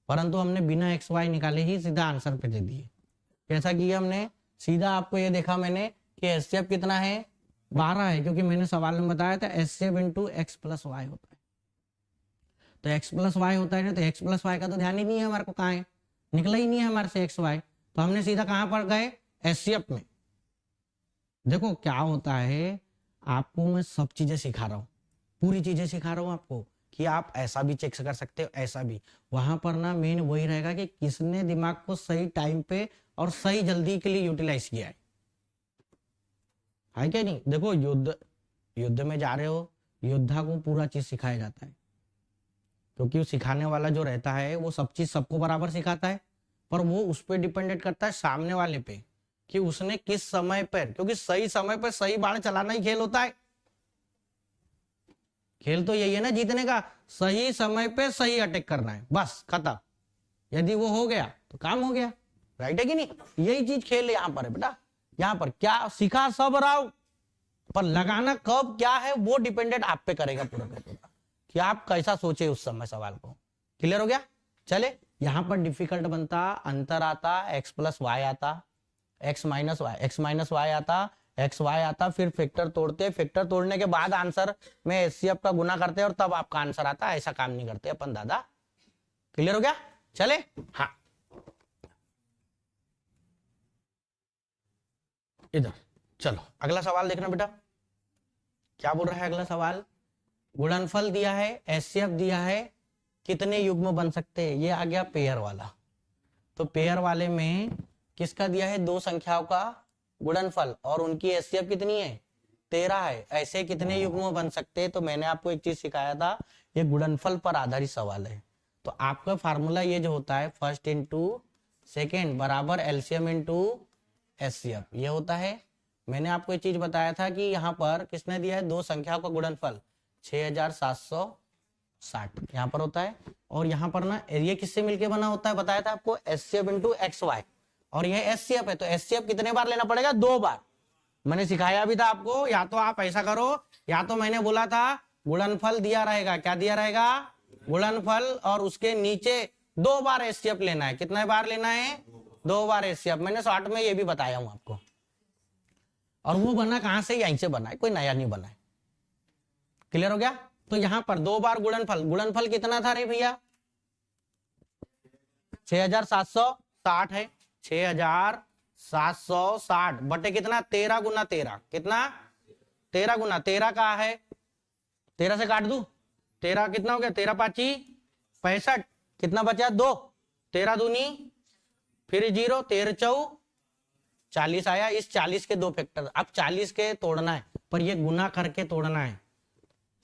परंतु हमने बिना x y निकाले ही सीधा आंसर पे दे दिए। कैसा किया हमने? सीधा आपको ये देखा मैंने कि एचसीएफ कितना है? 12 है, क्योंकि मैंने सवाल में बताया था HCF into x plus y होता है, तो एक्स प्लस वाई होता है ना, तो एक्स प्लस वाई का तो ध्यान ही नहीं है हमारे को, कहाँ है? निकला ही नहीं है हमारे से एक्स वाई, तो हमने सीधा कहां पर गए? एचसीएफ में। देखो क्या होता है, आपको मैं सब चीजें सिखा रहा हूँ, पूरी चीजें सिखा रहा हूँ आपको, कि आप ऐसा भी चेक कर सकते हो, ऐसा भी। वहां पर ना मेन वही रहेगा कि किसने दिमाग को सही टाइम पे और सही जल्दी के लिए यूटिलाइज किया है क्या नहीं? देखो युद्ध में जा रहे हो, योद्धा को पूरा चीज सिखाया जाता है, क्योंकि वो सिखाने वाला जो रहता है वो सब चीज सबको बराबर सिखाता है, पर वो उस पर डिपेंडेंट करता है सामने वाले पे, कि उसने किस समय पर, क्योंकि सही समय पर सही बाण चलाना ही खेल होता है। खेल तो यही है ना जीतने का, सही समय पे सही अटैक करना है, बस खत्म। यदि वो हो गया तो काम हो गया, राइट है कि नहीं? यही चीज खेल यहाँ पर है बेटा। यहाँ पर क्या सीखा सब राव, पर लगाना कब क्या है वो डिपेंडेंट आप पे करेगा पूरा का पूरा, कि आप कैसा सोचे उस समय सवाल को। क्लियर हो गया? चले, यहां पर डिफिकल्ट बनता, अंतर आता, एक्स प्लस वाई आता, एक्स माइनस वाई आता, एक्स वाई आता, फिर फैक्टर तोड़ते, फैक्टर तोड़ने के बाद आंसर में एचसीएफ का गुना करते और तब आपका आंसर आता। ऐसा काम नहीं करते अपन दादा। क्लियर हो गया? चले, हाँ इधर चलो अगला सवाल देखना बेटा, क्या बोल रहा है अगला सवाल? गुणनफल दिया है, एचसीएफ दिया है, कितने युग्म बन सकते हैं? ये आ गया पेयर वाला। तो पेयर वाले में किसका दिया है? दो संख्याओं का गुणनफल, और उनकी एचसीएफ कितनी है? 13 है। ऐसे कितने युग्म बन सकते हैं? तो मैंने आपको एक चीज सिखाया था, ये गुणनफल पर आधारित सवाल है। तो आपका फार्मूला ये जो होता है, फर्स्ट इंटू सेकेंड बराबर एलसीएम इंटू एचसीएफ, ये होता है। मैंने आपको एक चीज बताया था कि यहाँ पर किसने दिया है? दो संख्याओं का गुणनफल 6760 यहाँ पर होता है, और यहाँ पर ना ये किससे मिलके बना होता है बताया था आपको? एचसीएफ इंटू एक्स वाई, और यह एचसीएफ है, तो एचसीएफ कितने बार लेना पड़ेगा? 2 बार। मैंने सिखाया भी था आपको, या तो आप ऐसा करो, या तो मैंने बोला था गुणनफल दिया रहेगा, क्या दिया रहेगा? गुणनफल, और उसके नीचे 2 बार एचसीएफ लेना है। कितने बार लेना है? 2 बार एचसीएफ। मैंने शॉर्ट में ये भी बताया हूं आपको, और वो बना कहां से? यहीं से बना है, कोई नया नहीं बना है। क्लियर हो गया? तो यहां पर 2 बार गुणनफल, गुणनफल कितना था रे भैया? 6760 है, 6760 बटे कितना? 13 गुना 13, कितना? 13 गुना 13 का है, 13 से काट दू, 13 कितना हो गया? 13 पांची 65, कितना बचा? 2, 13 दूनी फिर 0, 13 चौ 40 आया। इस 40 के 2 फैक्टर, अब 40 के तोड़ना है, पर ये गुना करके तोड़ना है।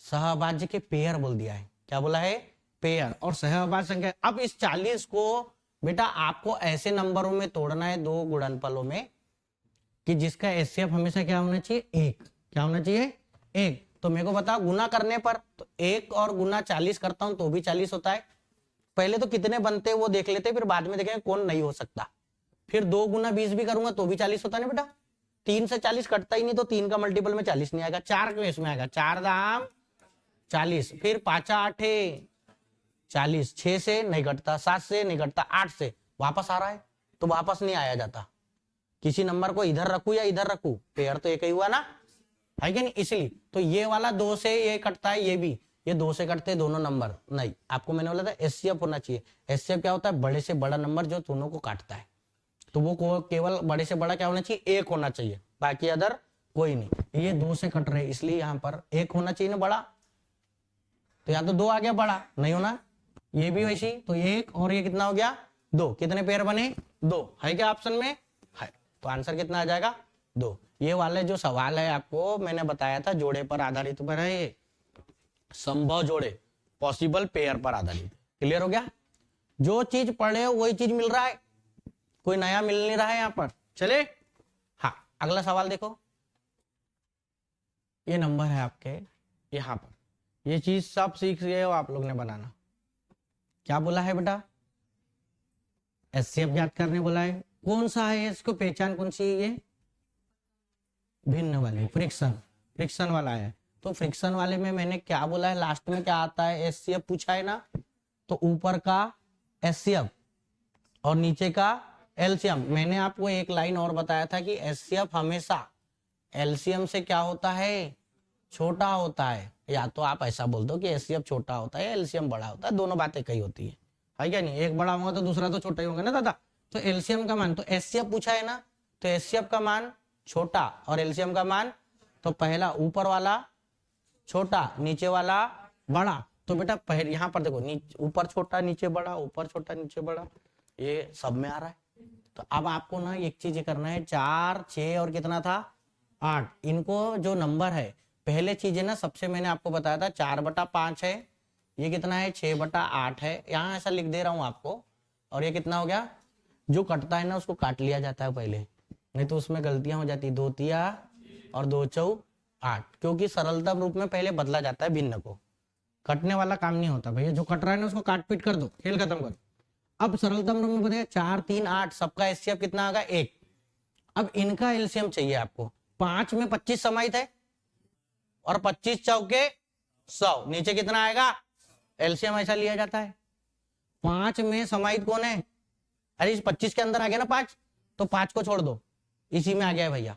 सहभाज्य के पेयर बोल दिया है, क्या बोला है? पेयर, और सहभाज्य संख्या। अब इस 40 को बेटा आपको ऐसे नंबरों में तोड़ना है, 2 गुणनफलों में, कि जिसका एचसीएफ हमेशा क्या होना चाहिए? 1। क्या होना चाहिए? 1। तो मेरे को बताओ गुना करने पर, तो 1 और गुना 40 करता हूं तो भी 40 होता है। पहले तो कितने बनते हैं वो देख लेते हैं, फिर बाद में देखेंगे कौन नहीं हो सकता। फिर 2 गुना 20 भी करूंगा तो भी 40 होता है ना बेटा। 3 से 40 कटता ही नहीं, तो 3 का मल्टीपल में 40 नहीं आएगा। 4 क्यों इसमें आएगा, 4 दाम 40, फिर 5 8 40, 6 से नहीं कटता, 7 से नहीं कटता, 8 से वापस आ रहा है, तो वापस नहीं आया जाता। किसी नंबर को इधर रखू या इधर रखू, पेयर तो एक ही हुआ ना, है कि नहीं। इसलिए तो ये वाला 2 से ये कटता है, ये भी, ये 2 से कटते हैं दोनों नंबर। नहीं, आपको मैंने बोला था एचसीएफ होना चाहिए। एचसीएफ क्या होता है, बड़े से बड़ा नंबर जो दोनों को काटता है। तो वो केवल बड़े से बड़ा क्या होना चाहिए, 1 होना चाहिए, बाकी अदर कोई नहीं। ये 2 से कट रहे, इसलिए यहाँ पर 1 होना चाहिए ना बड़ा, तो यहाँ तो 2 आ गया बड़ा, नहीं होना। ये भी वैसी, तो 1 और ये कितना हो गया 2, कितने पेयर बने 2, है क्या ऑप्शन में है। तो आंसर कितना आ जाएगा 2। ये वाले जो सवाल है आपको मैंने बताया था जोड़े पर आधारित पर है, ये संभव जोड़े, पॉसिबल पेयर पर आधारित। क्लियर हो गया। जो चीज पढ़े हो वही चीज मिल रहा है, कोई नया मिल नहीं रहा है यहाँ पर। चले हाँ, अगला सवाल देखो। ये नंबर है आपके यहाँ पर, ये चीज सब सीख गए हो आप लोग ने बनाना। क्या बोला है बेटा, एचसीएफ याद करने बोला है। कौन सा है, इसको पहचान कौन सी है, ये भिन्न वाले, फ्रिक्शन, फ्रिक्शन वाला है। तो फ्रिक्शन वाले में मैंने क्या बोला है, लास्ट में क्या आता है, एचसीएफ पूछा है ना, तो ऊपर का एचसीएफ और नीचे का एलसीएम। मैंने आपको एक लाइन और बताया था कि एचसीएफ हमेशा एलसीएम से क्या होता है, छोटा होता है। या तो आप ऐसा बोल दो कि एचसीएफ छोटा होता है, एलसीएम बड़ा होता है, दोनों बातें कही होती है क्या नहीं। एक बड़ा होगा तो दूसरा तो छोटा ही होगा ना दादा। तो एलसीएम का मान, तो एचसीएफ पूछा है ना, तो एचसीएफ का मान छोटा और एलसीएम का मान, तो पहला ऊपर वाला छोटा, नीचे वाला बड़ा। तो बेटा पहले यहाँ पर देखो, ऊपर छोटा नीचे बड़ा, ऊपर छोटा नीचे बड़ा, ये सब में आ रहा है। तो अब आपको ना एक चीज करना है, 4 6 और कितना था 8, इनको जो नंबर है, पहले चीज है ना, सबसे मैंने आपको बताया था 4/5 है, ये कितना है 6/8 है, यहाँ ऐसा लिख दे रहा हूँ आपको। और ये कितना हो गया, जो कटता है ना उसको काट लिया जाता है पहले, नहीं तो उसमें गलतियां हो जाती, 2 तिया और 2 चौ 8, क्योंकि सरलतम रूप में पहले बदला जाता है भिन्न को, कटने वाला काम नहीं होता भैया। जो कट रहा है ना उसको काट पीट कर दो, खेल खत्म कर। अब सरलतम रूप में बताइए 4 3 8, सबका एचसीएफ कितना होगा 1। अब इनका एलसीएम चाहिए आपको। 5 में 25 समाहित है और 25 चौके 100, नीचे कितना आएगा, एलसीएम ऐसा लिया जाता है। 5 में समाहित कौन है, अरे इस 25 के अंदर आ गया ना 5, तो 5 को छोड़ दो, इसी में आ गया है भैया,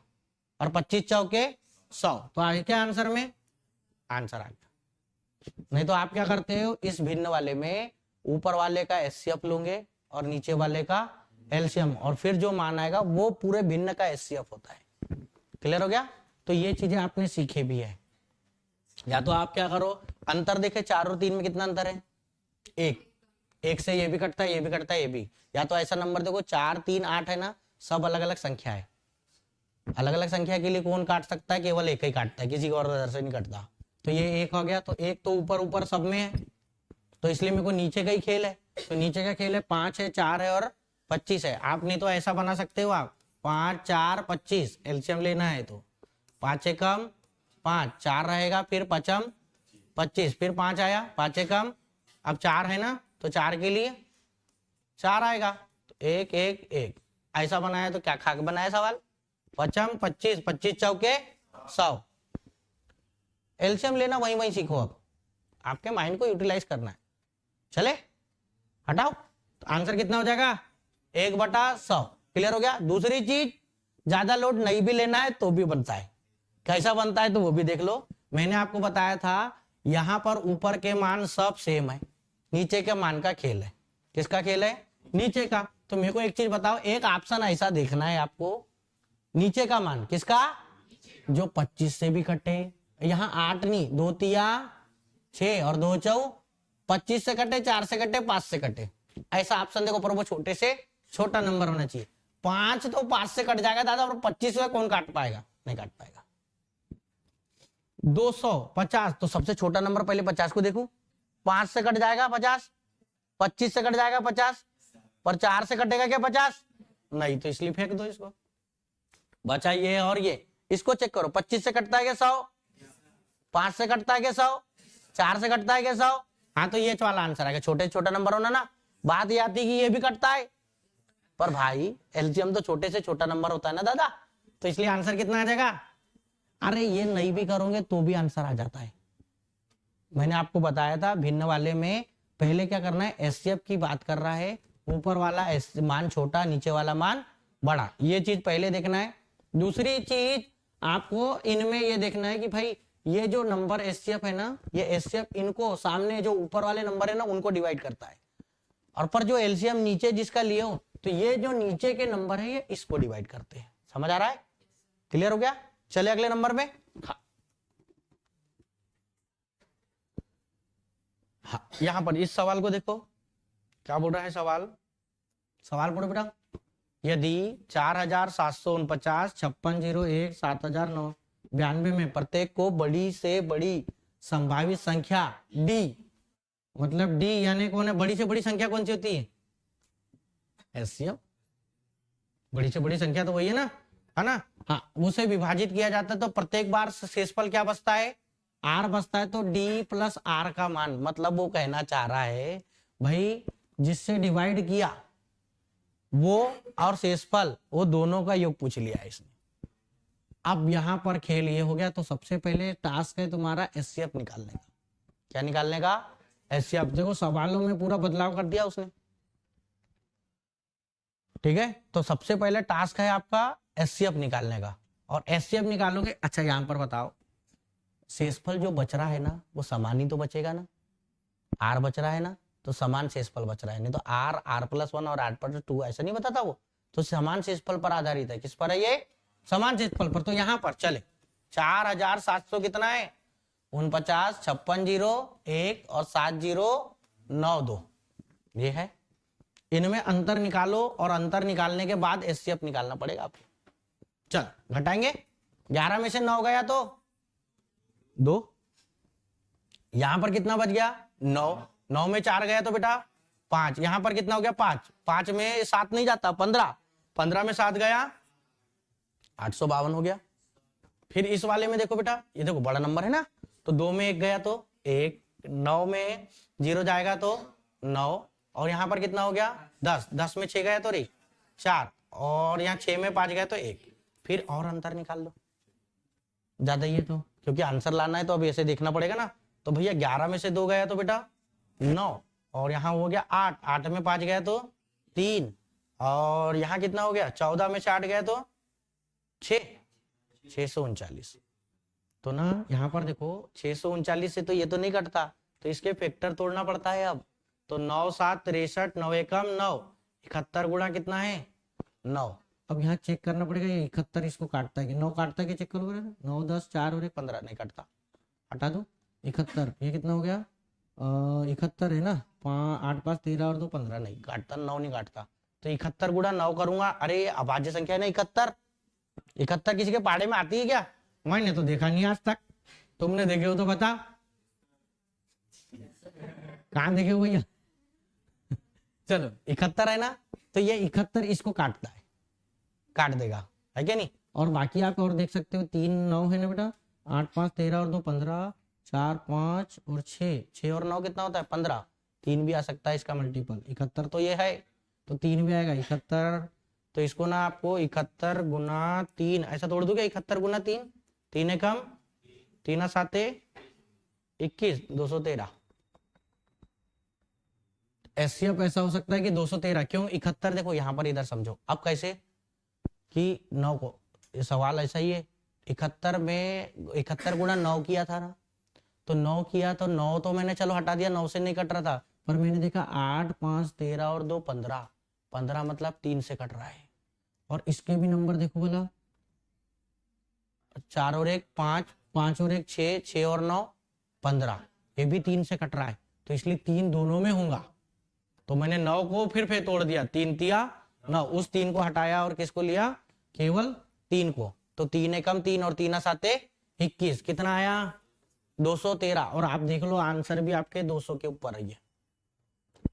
और 25 चौके 100, तो आगे क्या आंसर में, आंसर आ गया। नहीं तो आप क्या करते हो, इस भिन्न वाले में ऊपर वाले का एचसीएफ लोगे और नीचे वाले का एलसीएम, और फिर जो मान आएगा वो पूरे भिन्न का एचसीएफ होता है। क्लियर हो गया। तो ये चीजें आपने सीखे भी है। या तो आप क्या करो, अंतर देखे 4 और 3 में कितना अंतर है, 1 से ये भी कटता है, ये भी कटता है, ये भी। या तो ऐसा नंबर देखो 4 3 8 है ना, सब अलग अलग संख्या है, अलग अलग संख्या के लिए कौन काट सकता है, केवल एक ही काटता है, किसी को और वजह से नहीं कटता। तो ये 1 हो गया, तो 1 तो ऊपर ऊपर सब में है, तो इसलिए मेरे को नीचे का ही खेल है। तो नीचे का खेल है 5 है, 4 है और 25 है। आप नहीं तो ऐसा बना सकते हो, आप 5 4 25 एलसीएम लेना है तो 5 एकम 5, 4 रहेगा, फिर 5 25, फिर 5 आया, 5 एकम, अब 4 है ना, तो 4 के लिए 4 आएगा, तो 1 1 1 ऐसा बनाया। तो क्या खाक बनाया सवाल, 5 25 25 चौके 100। एलसीएम लेना वहीं वहीं सीखो, अब आपके माइंड को यूटिलाइज करना है। चले हटाओ, तो आंसर कितना हो जाएगा 1/100। क्लियर हो गया। दूसरी चीज, ज्यादा लोड नहीं भी लेना है तो भी बनता है। कैसा बनता है तो वो भी देख लो। मैंने आपको बताया था यहां पर ऊपर के मान सब सेम है, नीचे के मान का खेल है। किसका खेल है, नीचे का। तो मेरे को एक चीज बताओ, एक ऑप्शन ऐसा देखना है आपको, नीचे का मान किसका, जो 25 से भी कटे, यहाँ 8 नहीं, 2 तिया 6 और 2 चौ 25 से कटे, 4 से कटे, 5 से कटे, ऐसा ऑप्शन देखो। पर वो छोटे से छोटा नंबर होना चाहिए। 5 तो 5 से कट जाएगा दादा, और 25 से कौन काट पाएगा, नहीं काट पाएगा। 250, तो सबसे छोटा नंबर पहले 50 को देखूं, 5 से कट जाएगा 50, 25 से कट जाएगा 50, पर 4 से कटेगा क्या 50, नहीं, तो इसलिए फेंक दो इसको। बचा ये और ये, इसको चेक करो, 25 से कटता है क्या 100, 5 से कटता है क्या 100, 4 से कटता है क्या 100। हाँ तो ये वाला आंसर आएगा, छोटे छोटा नंबर होना ना। बात ये आती है कि ये भी कटता है, पर भाई एलसीएम तो छोटे से छोटा नंबर होता है ना दादा, तो इसलिए आंसर कितना आ जाएगा। अरे ये नहीं भी करोगे तो भी आंसर आ जाता है। मैंने आपको बताया था भिन्न वाले में पहले क्या करना है, एचसीएफ की बात कर रहा है, ऊपर वाला मान छोटा, नीचे वाला मान बड़ा, ये चीज पहले देखना है। दूसरी चीज आपको इनमें ये देखना है कि भाई ये जो नंबर एचसीएफ है ना, ये एचसीएफ इनको सामने जो ऊपर वाले नंबर है ना उनको डिवाइड करता है, और पर जो एलसीएम नीचे जिसका लिए हो तो ये जो नीचे के नंबर है ये इसको डिवाइड करते हैं। समझ आ रहा है, क्लियर हो गया। चले अगले नंबर में। हाँ यहां पर इस सवाल को देखो, क्या बोल रहा है सवाल। सवाल पढ़ो बेटा। यदि 4749, 5601, 7009, में प्रत्येक को बड़ी से बड़ी संभावित संख्या डी, मतलब डी यानी कौन है, बड़ी से बड़ी संख्या कौन सी होती है, एचसीएफ। बड़ी से बड़ी संख्या तो वही है ना। हाँ, उसे विभाजित किया जाता है तो प्रत्येक बार शेषफल क्या बचता है, आर बचता है। तो डी प्लस आर का मान, मतलब वो कहना चाह रहा है भाई जिससे डिवाइड किया वो और शेषफल वो दोनों का योग पूछ लिया है इसने। अब यहां पर खेल ये हो गया, तो सबसे पहले टास्क है तुम्हारा एचसीएफ निकालने का। क्या निकालने का, एचसीएफ। देखो सवालों में पूरा बदलाव कर दिया उसने, ठीक है। तो सबसे पहले टास्क है आपका एचसीएफ निकालने का, और एचसीएफ निकालोगे। अच्छा यहां पर बताओ, शेषफल जो बच रहा है ना वो समान ही तो बचेगा ना, आर बच रहा है ना तो समान शेषफल बच रहा है, नहीं तो आर, r+1 और r+2 ऐसा नहीं बताता वो, तो समान शेषफल पर आधारित है। किस पर है ये, समान शेषफल पर। तो यहां पर चले 4700 कितना है, 49, 5601 और 7092, ये है। इनमें अंतर निकालो, और अंतर निकालने के बाद एचसीएफ निकालना पड़ेगा आपको। चल घटाएंगे, 11 में से 9 गया तो 2, यहां पर कितना बच गया 9, 9 में 4 गया तो बेटा 5, यहां पर कितना हो गया 5, 5 में 7 नहीं जाता 15, 15 में 7 गया 852 हो गया। फिर इस वाले में देखो बेटा, ये देखो बड़ा नंबर है ना, तो 2 में 1 गया तो 1, 9 में 0 जाएगा तो 9, और यहां पर कितना हो गया 10, 10 में 6 गया तो 4, और यहाँ 6 में 5 गया तो 1। फिर और अंतर निकाल लो, ज्यादा ही है तो, क्योंकि आंसर लाना है तो अब ऐसे देखना पड़ेगा ना। तो भैया 11 में से 2 गया तो बेटा 9, और यहाँ हो गया 8, 8 में 5 गया तो 3, और यहाँ कितना हो गया 14 में से 8 गया तो 6, 639। तो ना यहाँ पर देखो 639 से तो ये तो नहीं कटता, तो इसके फैक्टर तोड़ना पड़ता है अब। तो 9 7 63, 9 एकम 9, 71 गुणा कितना है 9। अब यहाँ चेक करना पड़ेगा ये 71 इसको काटता है कि 9 काटता है कि, चेक करो 9 10 4 और 1 15, नहीं काटता, हटा दो 71। ये कितना हो गया 71 है ना, 8 5 13 और 2 15, नहीं काटता, 9 नहीं काटता। तो 71 गुणा 9 करूंगा, अरे अभाज्य संख्या है ना 71, 71 किसी के पहाड़े में आती है क्या, मैंने तो देखा नहीं आज तक, तुमने देखे हो तो बता, कहां देखे हो भैया। चलो 71 है ना, तो ये 71 इसको काटता है, काट देगा, है क्या नहीं। और बाकी आप और देख सकते हो 3 9 है ना बेटा, 8 5 13 और 2 15, 4 5 और 6, 6 और 9 कितना होता है 15, 3 भी आ सकता है इसका मल्टीपल। 71 तो ये है तो 3 भी आएगा 71, तो इसको ना आपको 71 गुना 3 ऐसा तोड़ दूंगा, 71 गुना 3, 3 एकम 3 7 21, 213। एचसीएफ ऐसा हो सकता है कि 213, क्यों 71, देखो यहां पर इधर समझो। अब कैसे कि 9 को, ये सवाल ऐसा ही है, 71 में 71 गुना 9 किया था ना, तो 9 किया तो 9 तो मैंने चलो हटा दिया, 9 से नहीं कट रहा था, पर मैंने देखा 8 5 13 और 2 15, 15 मतलब 3 से कट रहा है। और इसके भी नंबर देखो बोला, 4 और 1 5, 5 और 1 6, 6 और 9 15, ये भी 3 से कट रहा है, तो इसलिए 3 दोनों में होगा। तो मैंने 9 को फिर तोड़ दिया, 3 तिया 9, उस 3 को हटाया और किसको लिया, केवल 3 को। तो 3 एकम 3 और 3 7 21, कितना आया 213। और आप देख लो आंसर भी आपके 200 के ऊपर है।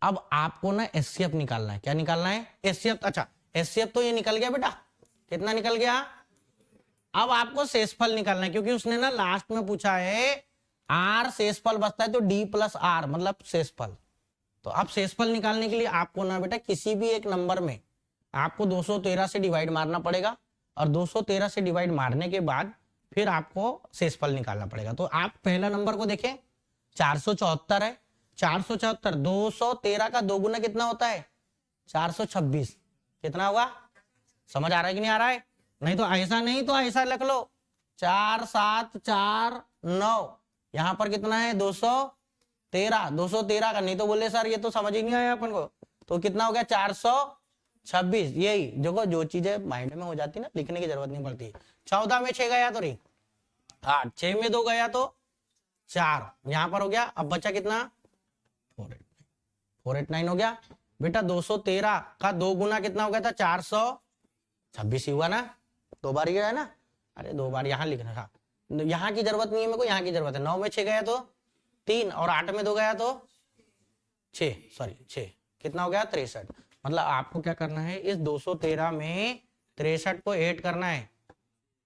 अब आपको ना एचसीएफ निकालना है। क्या निकालना है, एचसीएफ। अच्छा एचसीएफ तो ये निकल गया बेटा, कितना निकल गया। अब आपको शेषफल निकालना है, क्योंकि उसने ना लास्ट में पूछा है आर शेषफल बचता है तो डी प्लस आर मतलब शेषफल। तो अब शेषफल निकालने के लिए आपको ना बेटा किसी भी एक नंबर में आपको 213 से डिवाइड मारना पड़ेगा और 213 से डिवाइड मारने के बाद फिर आपको शेषफल निकालना पड़ेगा। तो आप पहला नंबर को देखें 474 है, 474 213 का 2 गुना कितना होता है 426, कितना होगा समझ आ रहा है कि नहीं आ रहा है? नहीं तो ऐसा नहीं तो ऐसा लिख लो 4 7 4 9, यहां पर कितना है 213, 213 का नहीं तो बोले सर ये तो समझ ही नहीं आया अपन को, तो कितना हो गया 426। यही देखो जो चीजें माइंड में हो जाती ना लिखने की जरूरत नहीं पड़ती। 14 में 6 गया तो रही 8, 6 में 2 गया तो 4, यहां पर हो गया। अब बचा कितना 489 हो गया बेटा। 213 का 2 गुना कितना हो गया था 426 ही हुआ ना, 2 बार ही गया ना, अरे 2 बार यहाँ लिखना था, यहाँ की जरूरत नहीं है मेरे को, यहाँ की जरूरत है। 9 में 6 गया तो 3 और 8 में 2 गया तो 6, सॉरी 6, कितना हो गया 63। मतलब आपको क्या करना है इस 213 में 63 को ऐड करना है,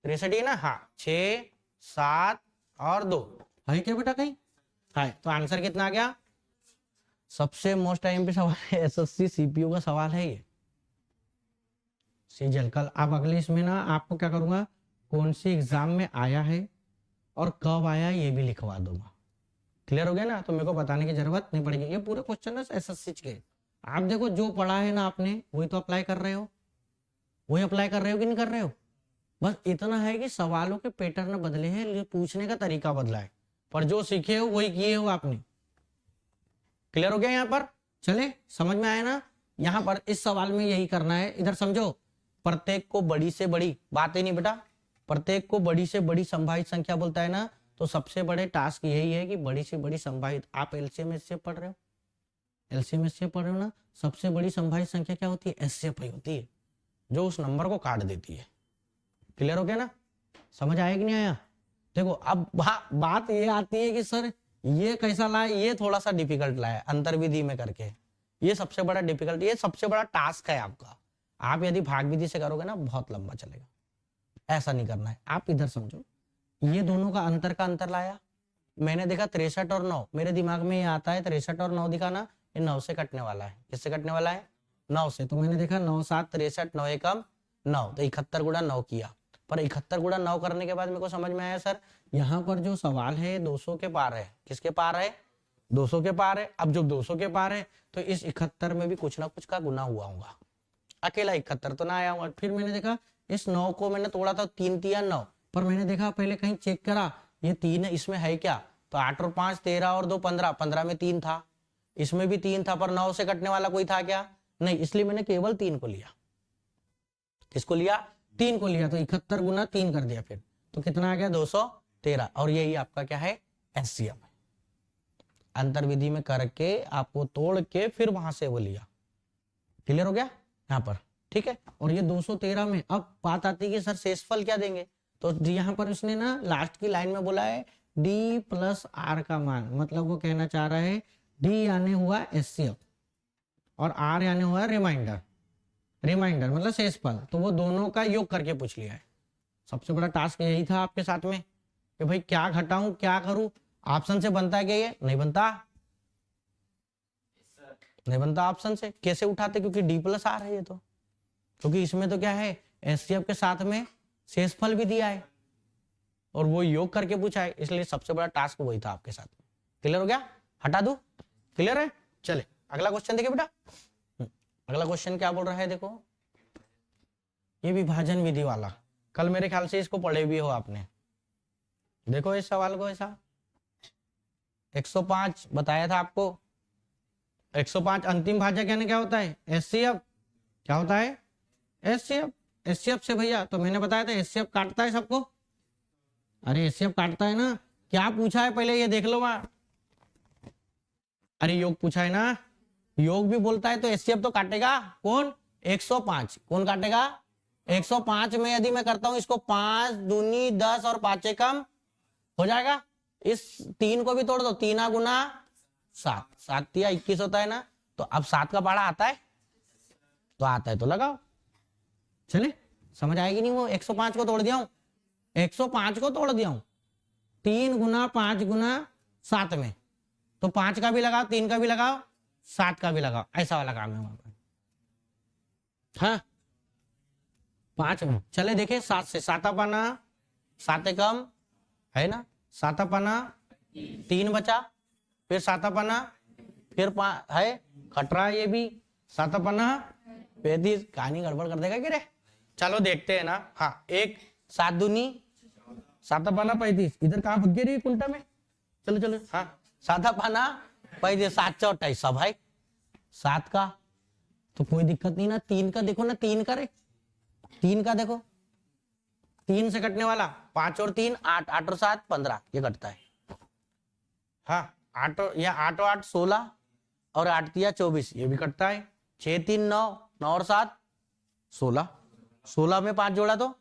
63 ही ना, हाँ 6 7 और 2 है क्या बेटा कहीं है, तो आंसर कितना आ गया। सबसे मोस्ट टाइम पे सवाल है, एसएससी सीपीयू का सवाल है ये सीजल। कल अब अगले इसमें ना आपको क्या करूंगा कौन सी एग्जाम में आया है और कब आया ये भी लिखवा दूंगा। क्लियर हो गया ना, तो मेरे को बताने की जरूरत नहीं पड़ेगी। ये पूरे क्वेश्चन है एसएससी के, आप देखो जो पढ़ा है ना आपने वही तो अप्लाई कर रहे हो, वही अप्लाई कर रहे हो कि नहीं कर रहे हो। बस इतना है कि सवालों के पैटर्न बदले हैं, पूछने का तरीका बदला है, पर जो सीखे हो वही किए हो आपने। क्लियर हो गया यहाँ पर, चले समझ में आया ना। यहाँ पर इस सवाल में यही करना है, इधर समझो प्रत्येक को बड़ी से बड़ी, बात ही नहीं बेटा, प्रत्येक को बड़ी से बड़ी संभावित संख्या बोलता है ना, तो सबसे बड़े टास्क यही है कि बड़ी से बड़ी संभावित, आप एलसीएम एचसीएफ पढ़ रहे हो, एलसीएम एचसीएफ पढ़ रहे हो ना, सबसे बड़ी संभावित संख्या क्या होती है एचसीएफ ही होती है, जो उस नंबर को काट देती है। क्लियर हो गया ना, समझ आया कि नहीं आया। देखो अब बात ये आती है कि सर ये कैसा लाए, ये थोड़ा सा डिफिकल्ट लाए अंतर्विधि में करके, ये सबसे बड़ा डिफिकल्ट, ये सबसे बड़ा टास्क है आपका। आप यदि भाग विधि से करोगे ना बहुत लंबा चलेगा, ऐसा नहीं करना है। आप इधर समझो, ये दोनों का अंतर लाया, मैंने देखा 63 और 9, मेरे दिमाग में ये आता है 63 और 9 दिखाना, ये 9 से कटने वाला है, किससे कटने वाला है 9 से, तो मैंने देखा 9 7 63, 9 एकम 9, तो 71 गुणा 9 किया, पर 71 गुणा 9 करने के बाद मेरे को समझ में आया सर यहाँ पर जो सवाल है 200 के पार है, किसके पार है 200 के पार है। अब जब 200 के पार है तो इस 71 में भी कुछ ना कुछ का गुना हुआ होगा, अकेला 71 तो ना आया होगा। फिर मैंने देखा इस 9 को मैंने तोड़ा था 3 3 9, पर मैंने देखा पहले कहीं चेक करा ये 3 है, इसमें है क्या, तो 8 और 5 13 और 2 15, 15 में 3 था, इसमें भी 3 था, पर 9 से कटने वाला कोई था क्या नहीं, इसलिए मैंने केवल 3 को लिया। किसको लिया 3 को लिया, तो 71 गुना 3 कर दिया, फिर तो कितना आ गया 213, और यही आपका क्या है एचसीएफ है। अंतर्विधि में करके आपको तोड़ के फिर वहां से वो लिया। क्लियर हो गया यहाँ पर, ठीक है। और ये 213 में अब बात आती है कि सर शेषफल क्या देंगे, तो यहाँ पर उसने ना लास्ट की लाइन में बोला है डी प्लस आर का मान, मतलब वो कहना चाह रहा है डी यानी हुआ एचसीएफ और आर यानी हुआ रिमाइंडर, रिमाइंडर मतलब शेषफल, तो वो दोनों का योग करके पूछ लिया है। सबसे बड़ा टास्क यही था आपके साथ में कि भाई क्या घटाऊं क्या करूं, ऑप्शन से बनता है क्या, ये नहीं बनता, नहीं बनता ऑप्शन से। कैसे उठाते, क्योंकि डी प्लस आर है ये तो, क्योंकि इसमें तो क्या है एचसीएफ के साथ में शेषफल भी दिया है और वो योग करके पूछा है, इसलिए सबसे बड़ा टास्क वही था आपके साथ। क्लियर हो गया, हटा दूं, क्लियर है। चले अगला क्वेश्चन देखिए बेटा, अगला क्वेश्चन क्या बोल रहा है, देखो ये विभाजन विधि वाला, कल मेरे ख्याल से इसको पढ़े भी हो आपने। देखो इस सवाल को, ऐसा 105 बताया था आपको, 105 अंतिम भाजक यानी क्या होता है एचसीएफ, क्या होता है एचसीएफ, एचसीएफ से भैया, तो मैंने बताया था एचसीएफ काटता है सबको, अरे एचसीएफ काटता है ना, क्या पूछा है पहले ये देख लो वहां, अरे योग पूछा है ना, योग भी बोलता है तो एचसीएफ तो काटेगा कौन 105, कौन काटेगा 105 में यदि मैं करता हूं इसको 5 दूनी 10 और 5 एकम हो जाएगा, इस 3 को भी तोड़ दो, 3 गुना 7, 7 तिया 21 होता है ना, तो अब 7 का पहाड़ा आता है, तो आता है तो लगाओ। चले समझ आएगी नहीं, वो 105 को तोड़ दिया हूं, 105 को तोड़ दिया हूं, 3 गुना 5 गुना 7 में, तो 5 का भी लगाओ, 3 का भी लगाओ, 7 का भी लगाओ, ऐसा वाला काम है वहां पर। हाँ 5 में चले देखे 7 से 7 पाना 7 कम है ना, 7 पाना 3 बचा, फिर 7 पाना फिर है खटरा, ये भी 7 पाना 35, कहानी गड़बड़ कर देगा कि रे। चलो देखते हैं ना। हाँ एक 7 दूनी 7 पाना 35, इधर कहाँ भग गई रही कुंटा में। चलो चलो हाँ 7 पाना 35, 7 × 28 सब है 7 का, तो कोई दिक्कत नहीं ना। 3 का देखो ना, 3 का रे, 3 का देखो, 3 से कटने वाला 5 और 3 8, 8 और 7 15, ये कटता है। हाँ 8 या 8 और 8 16 और 8 तिया 24, ये भी कटता है। 6 3 9, 9 और 7 16, 16 में 5 जोड़ा तो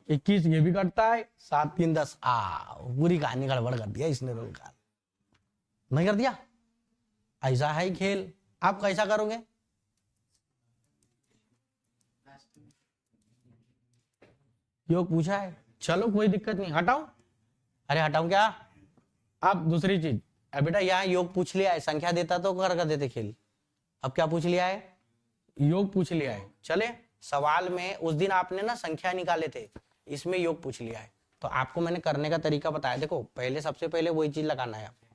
21, ये भी कटता है। 7 3 10, पूरी कहानी गड़बड़ कर दिया इसने, रोल का नहीं कर दिया। ऐसा है खेल, आप कैसा करोगे? योग पूछा है, चलो कोई दिक्कत नहीं, हटाओ। अरे हटाऊं क्या? अब दूसरी चीज, अब बेटा यहाँ योग पूछ लिया है, संख्या देता तो कर देते खेल। अब क्या पूछ लिया है? योग पूछ लिया है। चले सवाल में उस दिन आपने ना संख्या निकाले थे, इसमें योग पूछ लिया है, तो आपको मैंने करने का तरीका बताया। देखो पहले सबसे पहले वही चीज लगाना है आपको,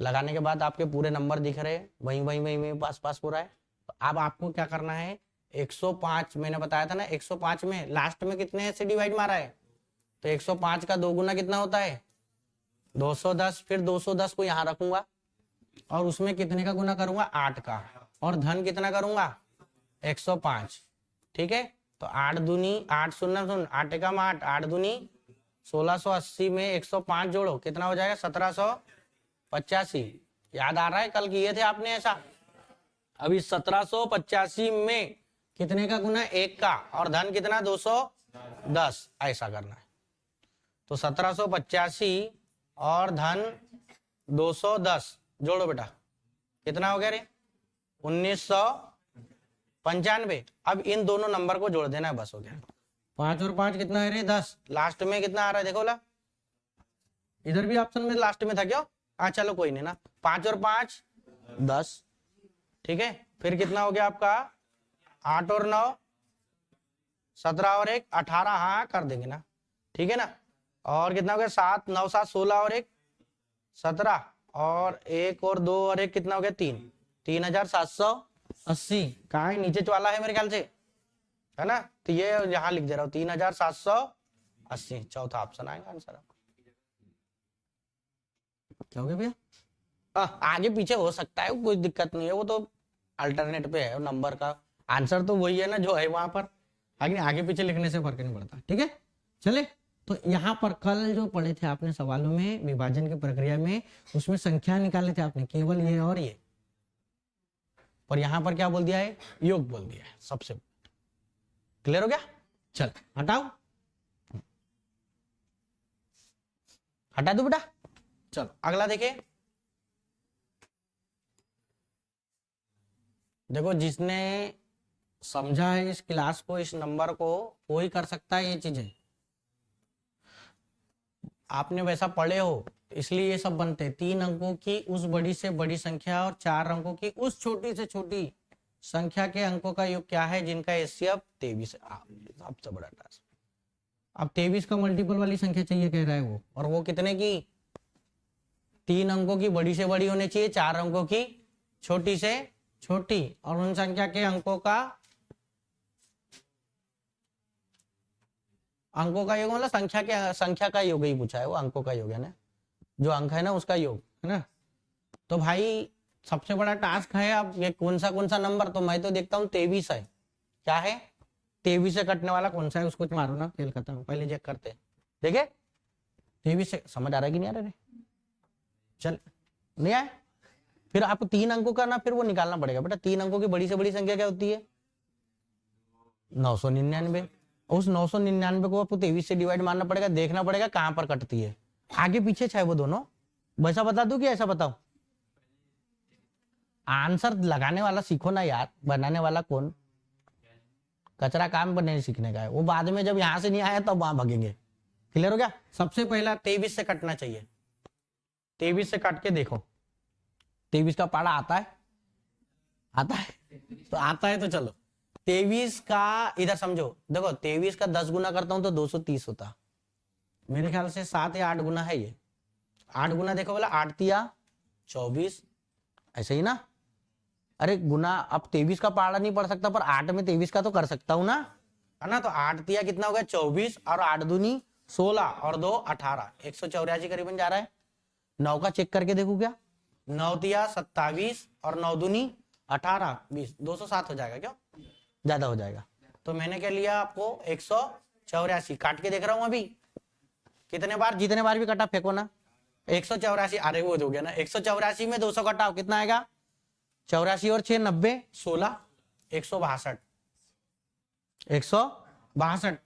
लगाने के बाद आपके पूरे नंबर दिख रहे हैं, वही वही वही वही पास पास हो रहा है। तो अब आपको क्या करना है, 105 मैंने बताया था ना, 105 में लास्ट में कितने से डिवाइड मारा है, तो 105 का 2 गुना कितना होता है 210, फिर 210 को यहाँ रखूंगा और उसमें कितने का गुना करूंगा 8 का, और धन कितना करूंगा 105, ठीक है। तो 8 दूनी 8 शून्य शून्य 8 एकम 8, 8 दूनी 1680 में 105 जोड़ो, कितना हो जाएगा 1785। याद आ रहा है, कल किए थे आपने ऐसा। अभी 1785 में कितने का गुना 1 का, और धन कितना 210, ऐसा करना है। तो 1785 और धन 210 जोड़ो बेटा, कितना हो गया रे 1995। अब इन दोनों नंबर को जोड़ देना है, बस हो गया। 5 और 5 कितना है रे 10, लास्ट में कितना आ रहा है देखो ला, इधर भी ऑप्शन में लास्ट में था क्यों? चलो कोई नहीं ना, 5 और 5 10, ठीक है। फिर कितना हो गया आपका 8 और 9 17 और 1 18, हाँ कर देंगे ना, ठीक है ना। और कितना हो गया 7 9 7 16 और 1 17, और 1 और 2 और 1 कितना हो गया 3, 3780। कहाँ है, नीचे वाला है मेरे ख्याल से, है ना। तो ये यहाँ लिख दे रहा हूँ 3780, चौथा ऑप्शन आएगा आंसर। क्या हो गया भैया? आगे पीछे हो सकता है, कोई दिक्कत नहीं है, वो तो अल्टरनेट पे है, नंबर का आंसर तो वही है ना जो है वहां पर, आगे पीछे लिखने से फर्क नहीं पड़ता, ठीक है। चले तो यहाँ पर कल जो पढ़े थे आपने सवालों में, विभाजन की प्रक्रिया में, उसमें संख्या निकाले थे आपने, केवल ये और ये, और यहाँ पर क्या बोल दिया है, योग बोल दिया है। सबसे क्लियर हो गया? चल हटाओ, हटा दो बेटा। चलो अगला देखे, देखो जिसने समझा है इस क्लास को, इस नंबर को, कोई कर सकता है ये चीजें। आपने वैसा पढ़े हो इसलिए ये सब बनते। 3 अंकों की उस बड़ी से बड़ी संख्या और 4 अंकों की उस छोटी से छोटी संख्या के अंकों का योग क्या है, जिनका एचसीएफ 23 सबसे बड़ा टास्क। अब 23 का मल्टीपल वाली संख्या चाहिए कह रहा है वो, और वो कितने की, 3 अंकों की बड़ी से बड़ी होनी चाहिए, 4 अंकों की छोटी से छोटी, और उन संख्या के अंकों का योग मतलब संख्या का योग ही पूछा है, वो अंकों का योग है ना, जो अंक है ना उसका योग है ना। तो भाई सबसे बड़ा टास्क है। अब ये कौन सा नंबर, तो मैं तो देखता हूँ 23 है। क्या है 23 से कटने वाला कौन सा है, उसको मारो ना, खेल खत्म। पहले चेक करते हैं, देखे 23 से समझ आ रहा है कि नहीं आ रहा है? चल नहीं आया, फिर आपको 3 अंकों का ना फिर वो निकालना पड़ेगा बेटा। 3 अंकों की बड़ी से बड़ी संख्या क्या होती है 999। उस 999 को आपको 23 से डिवाइड मारना पड़ेगा, देखना पड़ेगा कहां पर कटती है, आगे पीछे चाहे वो दोनों। वैसा बता दूं कि ऐसा बताओ? आंसर लगाने वाला सीखो ना यार, बनाने वाला कौन? कचरा काम पर नहीं सीखने का है वो, बाद में जब यहां से नहीं आया तब वहां भगेंगे। क्लियर हो गया। सबसे पहला 23 से कटना चाहिए, 23 से काट के देखो। 23 का पहाड़ा आता है, आता है तो आता है तो चलो 23 का इधर समझो, देखो 23 का 10 गुना करता हूं तो 230 होता, मेरे ख्याल से 7 या 8 गुना है ये। 8 गुना देखो बोला 8 तिया 24, ऐसे ही ना। अरे गुना, अब 23 का पहाड़ा नहीं पढ़ सकता पर 8 में 23 का तो कर सकता हूं ना, है ना। तो 8 तिया कितना हो गया 24 और 8 दूनी 16 और 2 18, 184 करीबन जा रहा है। 9 का चेक करके देखू क्या, 9 तिया 27 और 9 दूनी 18 20, 207 हो जाएगा, क्यों ज्यादा हो जाएगा। तो मैंने क्या लिया आपको 184, काट के देख रहा हूं अभी कितने बार, जितने बार भी कटा फेंको ना। 184, अरे वो हो गया ना, 184 में 200 कटाओ कितना आएगा, 84 और 6 90, 16, 162, 162।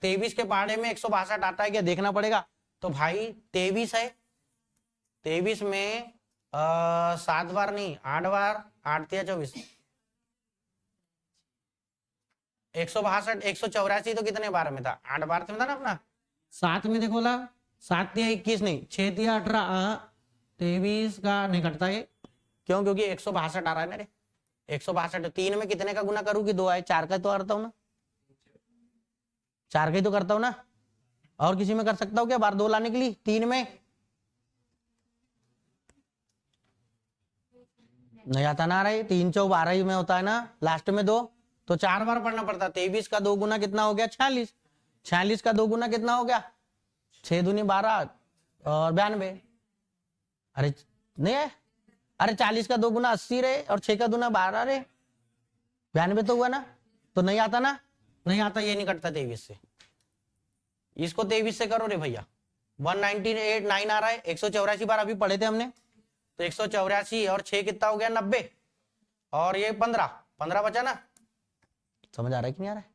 23 के पहाड़े में 162 आता है क्या, देखना पड़ेगा। तो भाई 23 है, 23 में 7 बार नहीं 8 बार, 8 तिया 24, 162, 184 तो कितने बार में था, 8 बार में था ना अपना। 7 में देखो ला, 7 तिया 21 नहीं, 6 तिया 18, 23 का नहीं कटता ये, क्यों, क्योंकि 162 आ रहा है ना रे। 162 3 में कितने का गुना करूँ कि 2 आए, 4 का तो करता हूँ ना, 4 का ही तो करता हूँ ना। और किसी में कर सकता हूँ क्या बार 2 लाने के लिए, 3 में नहीं आता ना रही, 3 चौ 12 ही में होता है ना, लास्ट में 2, तो 4 बार पढ़ना पड़ता। 23 का 2 गुना कितना हो गया 46, 46 का 2 गुना कितना हो गया 6 दूनी 12 और 92, अरे नहीं है, अरे 40 का 2 गुना 80 रे और 6 का दूना 12 रे, 92 तो हुआ ना। तो नहीं आता ना, नहीं आता, ये नहीं कटता 23 से। इसको 23 से करो रे भैया, 198 आ रहा है, 184 बार अभी पढ़े थे हमने, तो 184 और 6 कितना हो गया 90, और ये 15 बचा ना, समझ आ रहा है कि नहीं आ रहा है।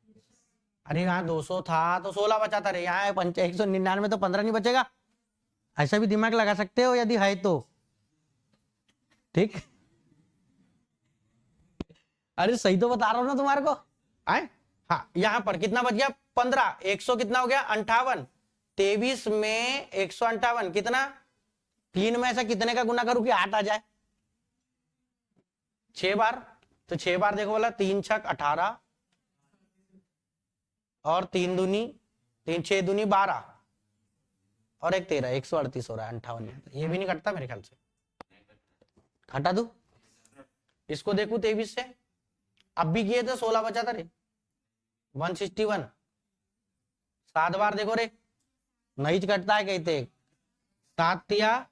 अरे यहाँ 200 था तो 16 बचा था रे, यहाँ 199 तो 15 नहीं बचेगा। ऐसा भी दिमाग लगा सकते हो यदि है तो, ठीक। अरे सही तो बता रहा हूं ना तुम्हारे को, आए हाँ। यहाँ पर कितना बच गया 15, 100 कितना हो गया 58, 23 में 158 कितना, 3 में ऐसा कितने का गुना करूं कि 8 आ जाए, 6 बार। तो 6 बार देखो बोला 3 छक 18 और 3 दूनी 3 6 दूनी 12 और 1 13, 138 हो रहा है, 58 ये भी नहीं कटता मेरे ख्याल से, हटा दू इसको, देखू 23 से अब भी किए थे 16 बचा था रे, 161, 7 बार देखो रे नहीं कटता है, कहते 7 तिया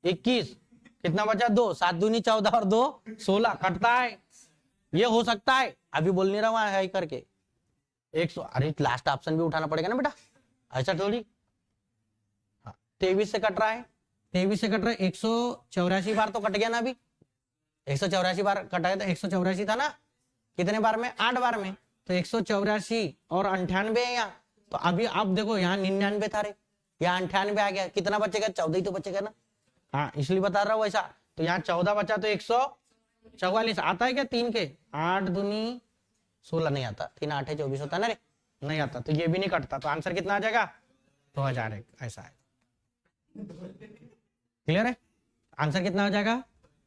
21 कितना बचा 2, 7 दूनी 14 और 2 16, कटता है, ये हो सकता है, अभी बोल नहीं रहा है करके 100। अरे लास्ट ऑप्शन भी उठाना पड़ेगा ना बेटा, ऐसा थोड़ी। 23 से कट रहा है, 23 से कट रहा है, 184 बार तो कट गया ना अभी, 184 बार कटा है, तो 184 था ना, कितने बार में 8 बार में, तो 184 और 98 है यहाँ। तो अभी अब देखो यहाँ 99 था रे, यहाँ 98 आ गया, कितना बचेगा 14 ही तो बचेगा ना, हाँ इसलिए बता रहा हूँ ऐसा। तो यहाँ 14 बचा तो 144 आता है क्या, 3 के 8 दूनी 16 नहीं आता, 3 8 24 होता है ना रे, नहीं आता, तो ये भी नहीं कटता। तो आंसर कितना आ जाएगा 2001, ऐसा है, क्लियर है। आंसर कितना हो जाएगा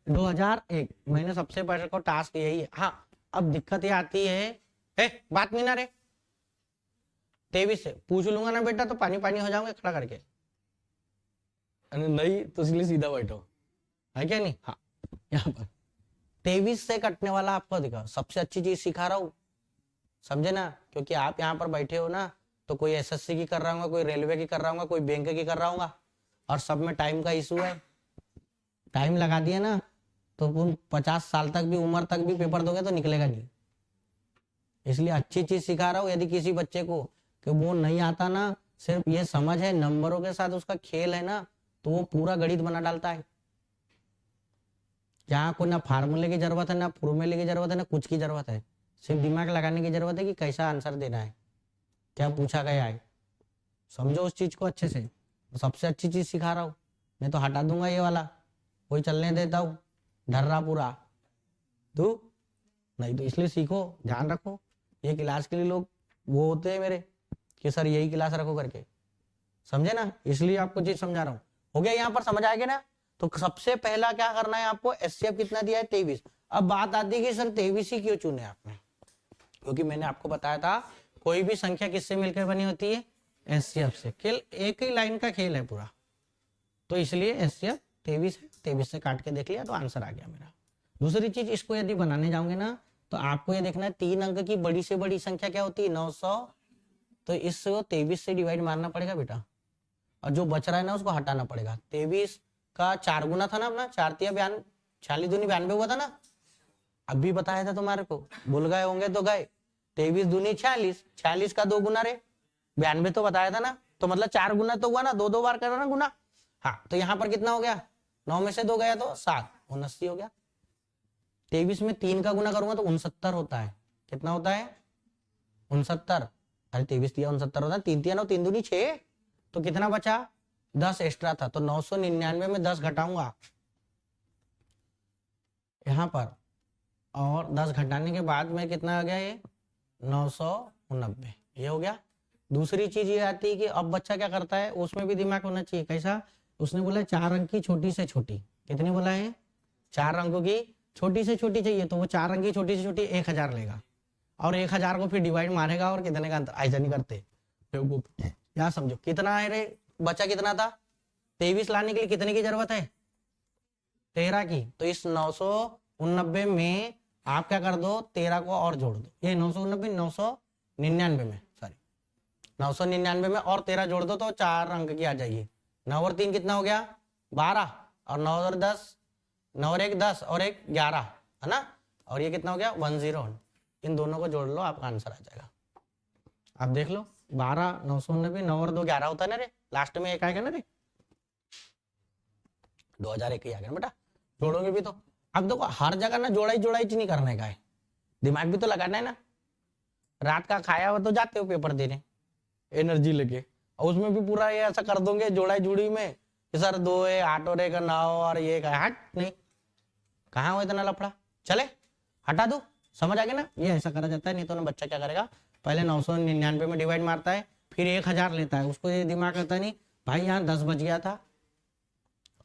2001। मैंने सबसे पहले को टास्क यही है। हाँ अब दिक्कत ये आती है बात नहीं ना रे, 23 से पूछ लूंगा ना बेटा तो पानी पानी हो जाऊंगा खड़ा करके, नहीं तो इसलिए सीधा बैठो, है क्या नहीं। हाँ यहाँ पर 23 से कटने वाला आपको दिखा, सबसे अच्छी चीज सिखा रहा हूँ, समझे ना, क्योंकि आप यहाँ पर बैठे हो ना, तो कोई एसएससी की कर रहा होगा, कोई रेलवे की कर रहा होगा, कोई बैंक की कर रहा होगा, और सब में टाइम का इशू है, टाइम लगा दिया ना तो तुम 50 साल तक भी उम्र तक भी पेपर दोगे तो निकलेगा नहीं। इसलिए अच्छी चीज सिखा रहा हूँ, यदि किसी बच्चे को कि वो नहीं आता ना, सिर्फ ये समझ है नंबरों के साथ उसका खेल है ना, तो वो पूरा गणित बना डालता है। जहाँ को ना फार्मूले की जरूरत है, ना फॉर्मूले की जरूरत है, ना कुछ की जरूरत है, सिर्फ दिमाग लगाने की जरूरत है कि कैसा आंसर देना है, क्या पूछा गया है, समझो उस चीज को अच्छे से। सबसे अच्छी चीज सिखा रहा हूँ, मैं तो हटा दूंगा ये वाला, कोई चलने देता हूँ ढर्रा पूरा, तू नहीं, तो इसलिए सीखो, ध्यान रखो। ये क्लास के लिए लोग वो होते हैं मेरे कि सर यही क्लास रखो करके, समझे ना, इसलिए आपको चीज समझा रहा हूं। हो गया यहाँ पर, समझ आएगा ना। तो सबसे पहला क्या करना है आपको, एचसीएफ कितना दिया है 23। अब बात आती है कि सर 23 ही क्यों चुने आपने, क्योंकि मैंने आपको बताया था कोई भी संख्या किससे मिलकर बनी होती है, एचसीएफ से। खेल एक ही लाइन का खेल है पूरा, तो इसलिए एचसीएफ 23 है। 23 से काट के देख लिया तो आंसर आ गया मेरा। दूसरी चीज, इसको यदि बनाने जाओगे ना तो आपको ये देखना है 3 अंक की बड़ी से बड़ी संख्या क्या होती है, 900। तो इसको 23 से डिवाइड मारना पड़ेगा बेटा, और जो बच रहा है ना उसको हटाना पड़ेगा। 23 का 4 गुना था ना अपना, 4 तिया 46 दूनी 92 हुआ था ना, अभी बताया था तुम्हारे को, भूल गए होंगे तो गए। 23 दूनी 46, 46 का 2 गुना रे 92 तो बताया था ना, तो मतलब 4 गुना तो हुआ ना, 2 2 बार करा ना गुना। हाँ, तो यहाँ पर कितना हो गया, 9 में से 2 गया तो 7, 79 हो गया। 23 में 3 का गुना करूंगा तो 69 होता है। कितना होता है, 69। अरे 23 तिया 69 होता है, 3 तिया 9, 3 दूनी 6, तो कितना बचा, 10 एक्स्ट्रा था, तो 999 में 10 घटाऊंगा यहाँ पर, और 10 घटाने के बाद में कितना आ गया, ये 990, ये हो गया। दूसरी चीज ये आती है कि अब बच्चा क्या करता है, उसमें भी दिमाग होना चाहिए। कैसा, उसने बोला 4 अंक की छोटी से छोटी, कितनी बोला है, 4 अंकों की छोटी से छोटी चाहिए, तो वो 4 अंक की छोटी से छोटी 1000 लेगा, और 1000 को फिर डिवाइड मारेगा, और कितने का अंतर, ऐसा नहीं करते क्या समझो, कितना है रे, बचा कितना था, 23 लाने के लिए कितने की जरूरत है, 13 की। तो इस 989 में आप क्या कर दो, 13 को और जोड़ दो, ये 999 में, सॉरी 999 में और 13 जोड़ दो तो 4 अंक की आ जाएगी। 9 और 3 कितना हो गया, 12, और 9 और 10, 9 और 1 10, और 1 11, है ना, और ये कितना हो गया 101। इन दोनों को जोड़ लो, आपका आंसर आ जाएगा। आप देख लो, 12 990, 9 और 2 11 होता है ना रे, लास्ट में 1 आएगा ना रे, 2001 ही आ गया बेटा, जोड़ोगे भी तो। अब देखो हर जगह ना जोड़ाई जोड़ाई नहीं करने का है, दिमाग भी तो लगाना है ना। रात का खाया हुआ तो जाते हो पेपर देने एनर्जी लेके, और उसमें भी पूरा ये ऐसा कर दोगे जोड़ाई जुड़ी में कि सर 2 है 8 और 1 9 और ये का हट नहीं, कहाँ हो इतना लफड़ा, चले हटा दो, समझ आ गया ना। ये ऐसा करा जाता है, नहीं तो ना बच्चा क्या करेगा, पहले 999 में डिवाइड मारता है, फिर 1000 लेता है, उसको ये दिमाग आता नहीं भाई यहाँ 10 बच गया था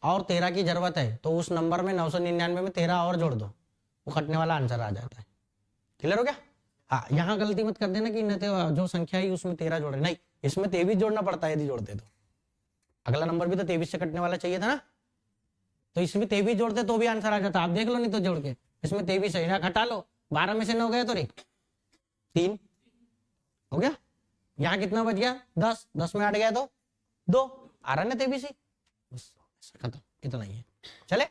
और 13 की जरूरत है, तो उस नंबर में 999 में 13 और जोड़ दो, वो कटने वाला आंसर आ जाता है। क्लियर हो गया। हाँ, यहाँ गलती मत कर देना कि जो संख्या है उसमें 13 जोड़े, नहीं, इसमें 23 जोड़ना पड़ता है यदि जोड़ते तो। अगला नंबर भी तो 23 से कटने वाला चाहिए था ना, तो इसमें 23 जोड़ते तो भी आंसर आ जाता। आप देख लो, नहीं तो जोड़ के इसमें 23 है, घटा लो, 12 में से 9 गए तो रे 3 हो गया। यहाँ कितना बच गया, 10, 10 में 8 गया तो 2 आ रहा ना 23 ही, बस खत्म, इतना ही है। चले,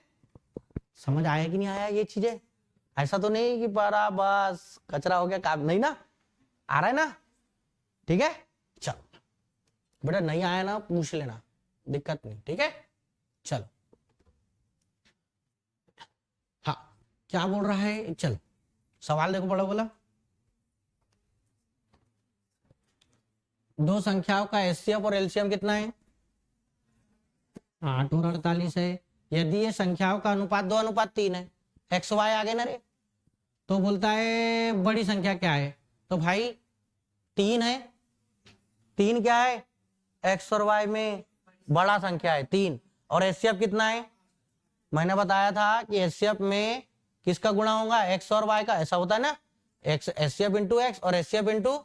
समझ आया कि नहीं आया ये चीजें, ऐसा तो नहीं कि पारा बस कचरा हो गया काम, नहीं ना, आ रहा है ना, ठीक है। चलो बेटा, नहीं आया ना पूछ लेना, दिक्कत नहीं, ठीक है। चलो, हाँ क्या बोल रहा है, चलो सवाल देखो, बड़ा बोला, दो संख्याओं का एचसीएफ और एलसीएम कितना है, 8 और 48 है। यदि ये संख्याओं का अनुपात 2:3 है, एक्स वाई आगे ना रे, तो बोलता है बड़ी संख्या क्या है, तो भाई 3 है। 3 क्या है, एक्स और वाई में बड़ा संख्या है 3, और एचसीएफ कितना है, मैंने बताया था कि एचसीएफ में किसका गुणा होगा, एक्स और वाई का, ऐसा होता है ना, एक्स एचसीएफ इंटू एक्स और एचसीएफ इंटू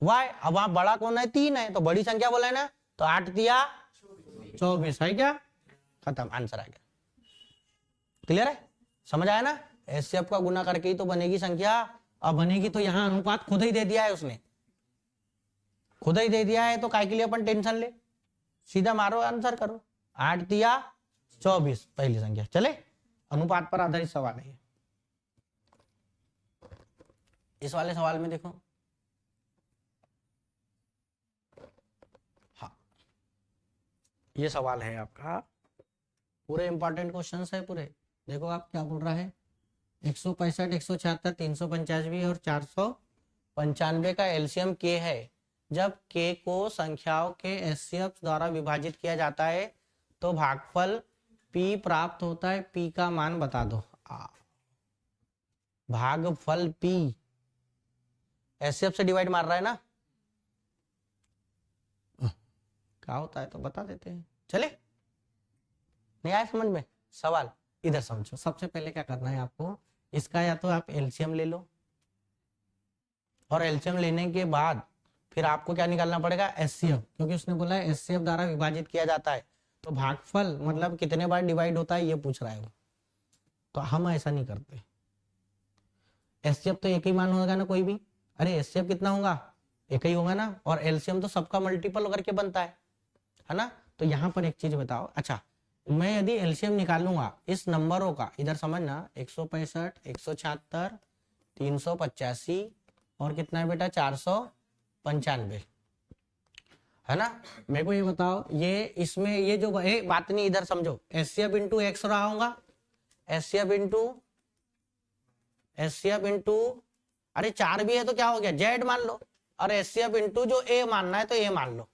वाई। अब वहां बड़ा कौन है, 3 है, तो बड़ी संख्या बोला है ना, तो 8 तिया 24 है क्या, खत्म, आंसर आ गया। क्लियर है, समझ आया ना। एचसीएफ का गुना करके ही तो बनेगी संख्या, अब बनेगी तो यहाँ अनुपात खुद ही दे दिया है उसने, खुद ही दे दिया है, तो काय के लिए अपन टेंशन ले, सीधा मारो आंसर करो। 8 तिया 24 पहली संख्या। चले, अनुपात पर आधारित सवाल है। इस वाले सवाल में देखो, हाँ ये सवाल है आपका, पूरे इंपॉर्टेंट क्वेश्चंस है पूरे। देखो आप क्या बोल रहा है, 165, 176, 385 और 495 का एलसीएम के है। जब के को संख्याओं के एचसीएफ द्वारा विभाजित किया जाता है तो भागफल पी प्राप्त होता है, पी का मान बता दो। भागफल पी एचसीएफ से डिवाइड मार रहा है ना, क्या होता है तो बता देते हैं। चले, नहीं आया समझ में सवाल? इधर समझो, सबसे पहले क्या करना है आपको, इसका या तो आप एलसीएम ले लो, और एलसीएम लेने के बाद फिर आपको क्या निकालना पड़ेगा, एचसीएफ, क्योंकि उसने बोला है एचसीएफ द्वारा विभाजित किया जाता है, तो भागफल मतलब कितने बार डिवाइड होता है ये पूछ रहा है वो, तो हम ऐसा नहीं करते। एचसीएफ तो एक ही मान होगा ना कोई भी, अरे एचसीएफ कितना होगा, एक ही होगा ना, और एलसीएम तो सबका मल्टीपल करके बनता है ना। तो यहाँ पर एक चीज बताओ, अच्छा मैं यदि एलसीएम निकालूंगा इस नंबरों का, इधर समझना 165, 176, 385 और कितना है बेटा 495, है ना। मेरे को ये बताओ, ये इसमें ये जो बात नहीं, इधर समझो, एचसीएफ इंटू एक्स रहा होगा, एचसीएफ इंटू अरे 4 भी है तो क्या हो गया, जेड मान लो, और एचसीएफ इंटू जो ए मानना है तो ए मान लो,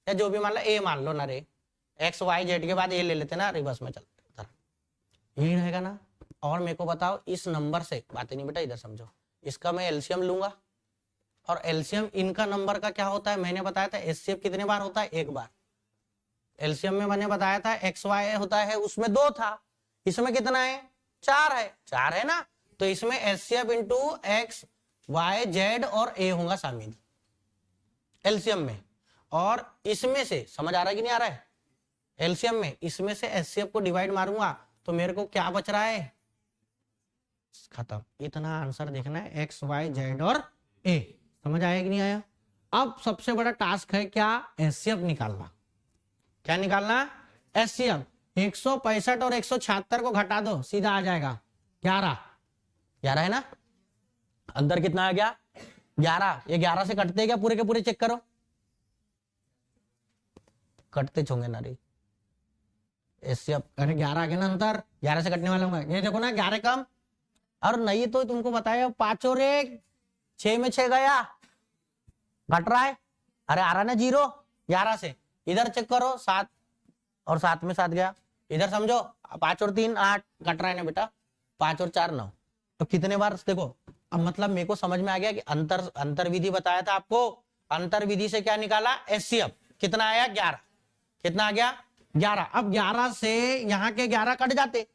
या जो भी मान लो ए मान लो ना रे, एक्स वाई जेड के बाद ए ले लेते ना, रिवर्स में चलते, यही रहेगा ना। और मेरे को बताओ इस नंबर से, बात नहीं बेटा इधर समझो, इसका मैं एलसीएम लूंगा, और एलसीएम इनका नंबर का क्या होता है, मैंने बताया था एचसीएफ कितने बार होता है, एक बार। एलसीएम में मैंने बताया था एक्स वाई होता है, उसमें 2 था, इसमें कितना है 4 है ना, तो इसमें HCF into x y z और ए होगा शामिल एलसीएम में। और इसमें से समझ आ रहा है कि नहीं आ रहा है, एलसीएम में इसमें से एचसीएफ को डिवाइड मारूंगा तो मेरे को क्या बच रहा है, खत्म। इतना आंसर देखना है, एक्स वाई जेड और ए। समझ आया कि नहीं आया? अब सबसे बड़ा टास्क है क्या, एचसीएफ निकालना। क्या निकालना, एचसीएफ। 165 और 176 को घटा दो, सीधा आ जाएगा 11 है ना, अंदर कितना आ गया 11। ये 11 से कटते क्या पूरे के पूरे, चेक करो, कटते होंगे ना रे, एचसीएफ अरे 11 आ गया ना अंतर, 11 से कटने वाला होगा, ये देखो ना 11 कम, और नहीं तो तुमको बताया 5 और 1 6 में 6 गया, घट रहा है, अरे आ रहा ना 0 11 से, इधर चेक करो 7 और 7 में 7 गया, इधर समझो 5 और 3 8, घट रहा है ना बेटा, 5 और 4 9, तो कितने बार देखो। अब मतलब मेरे को समझ में आ गया कि अंतर विधि बताया था आपको, अंतर विधि से क्या निकाला, एचसीएफ कितना आया 11, कितना आ गया 11। अब 11 से यहाँ के 11 कट जाते,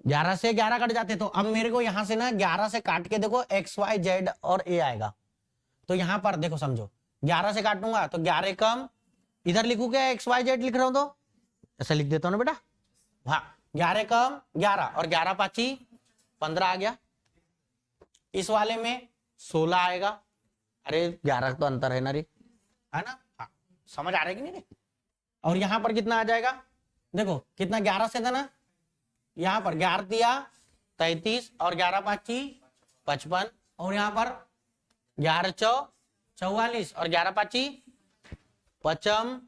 11 से 11 कट जाते, तो अब मेरे को यहां से ना 11 से काट के देखो एक्स वाई जेड और ए आएगा, तो यहां पर देखो समझो 11 से काटूंगा तो 11 कम, इधर लिखू क्या एक्स वाई जेड लिख रहा हूं तो ऐसा लिख देता हूं ना बेटा, हाँ 11 कम 11 और 11 5 15 आ गया, इस वाले में 16 आएगा, अरे 11 तो अंतर है ना रे, है ना, हाँ समझ आ रहा है कि नहीं रे। और यहां पर कितना आ जाएगा, देखो कितना 11 से था ना, यहां पर 11 दिया 33 और 11 5 55, और यहां पर 11 चौ 44 और 11 5 पचम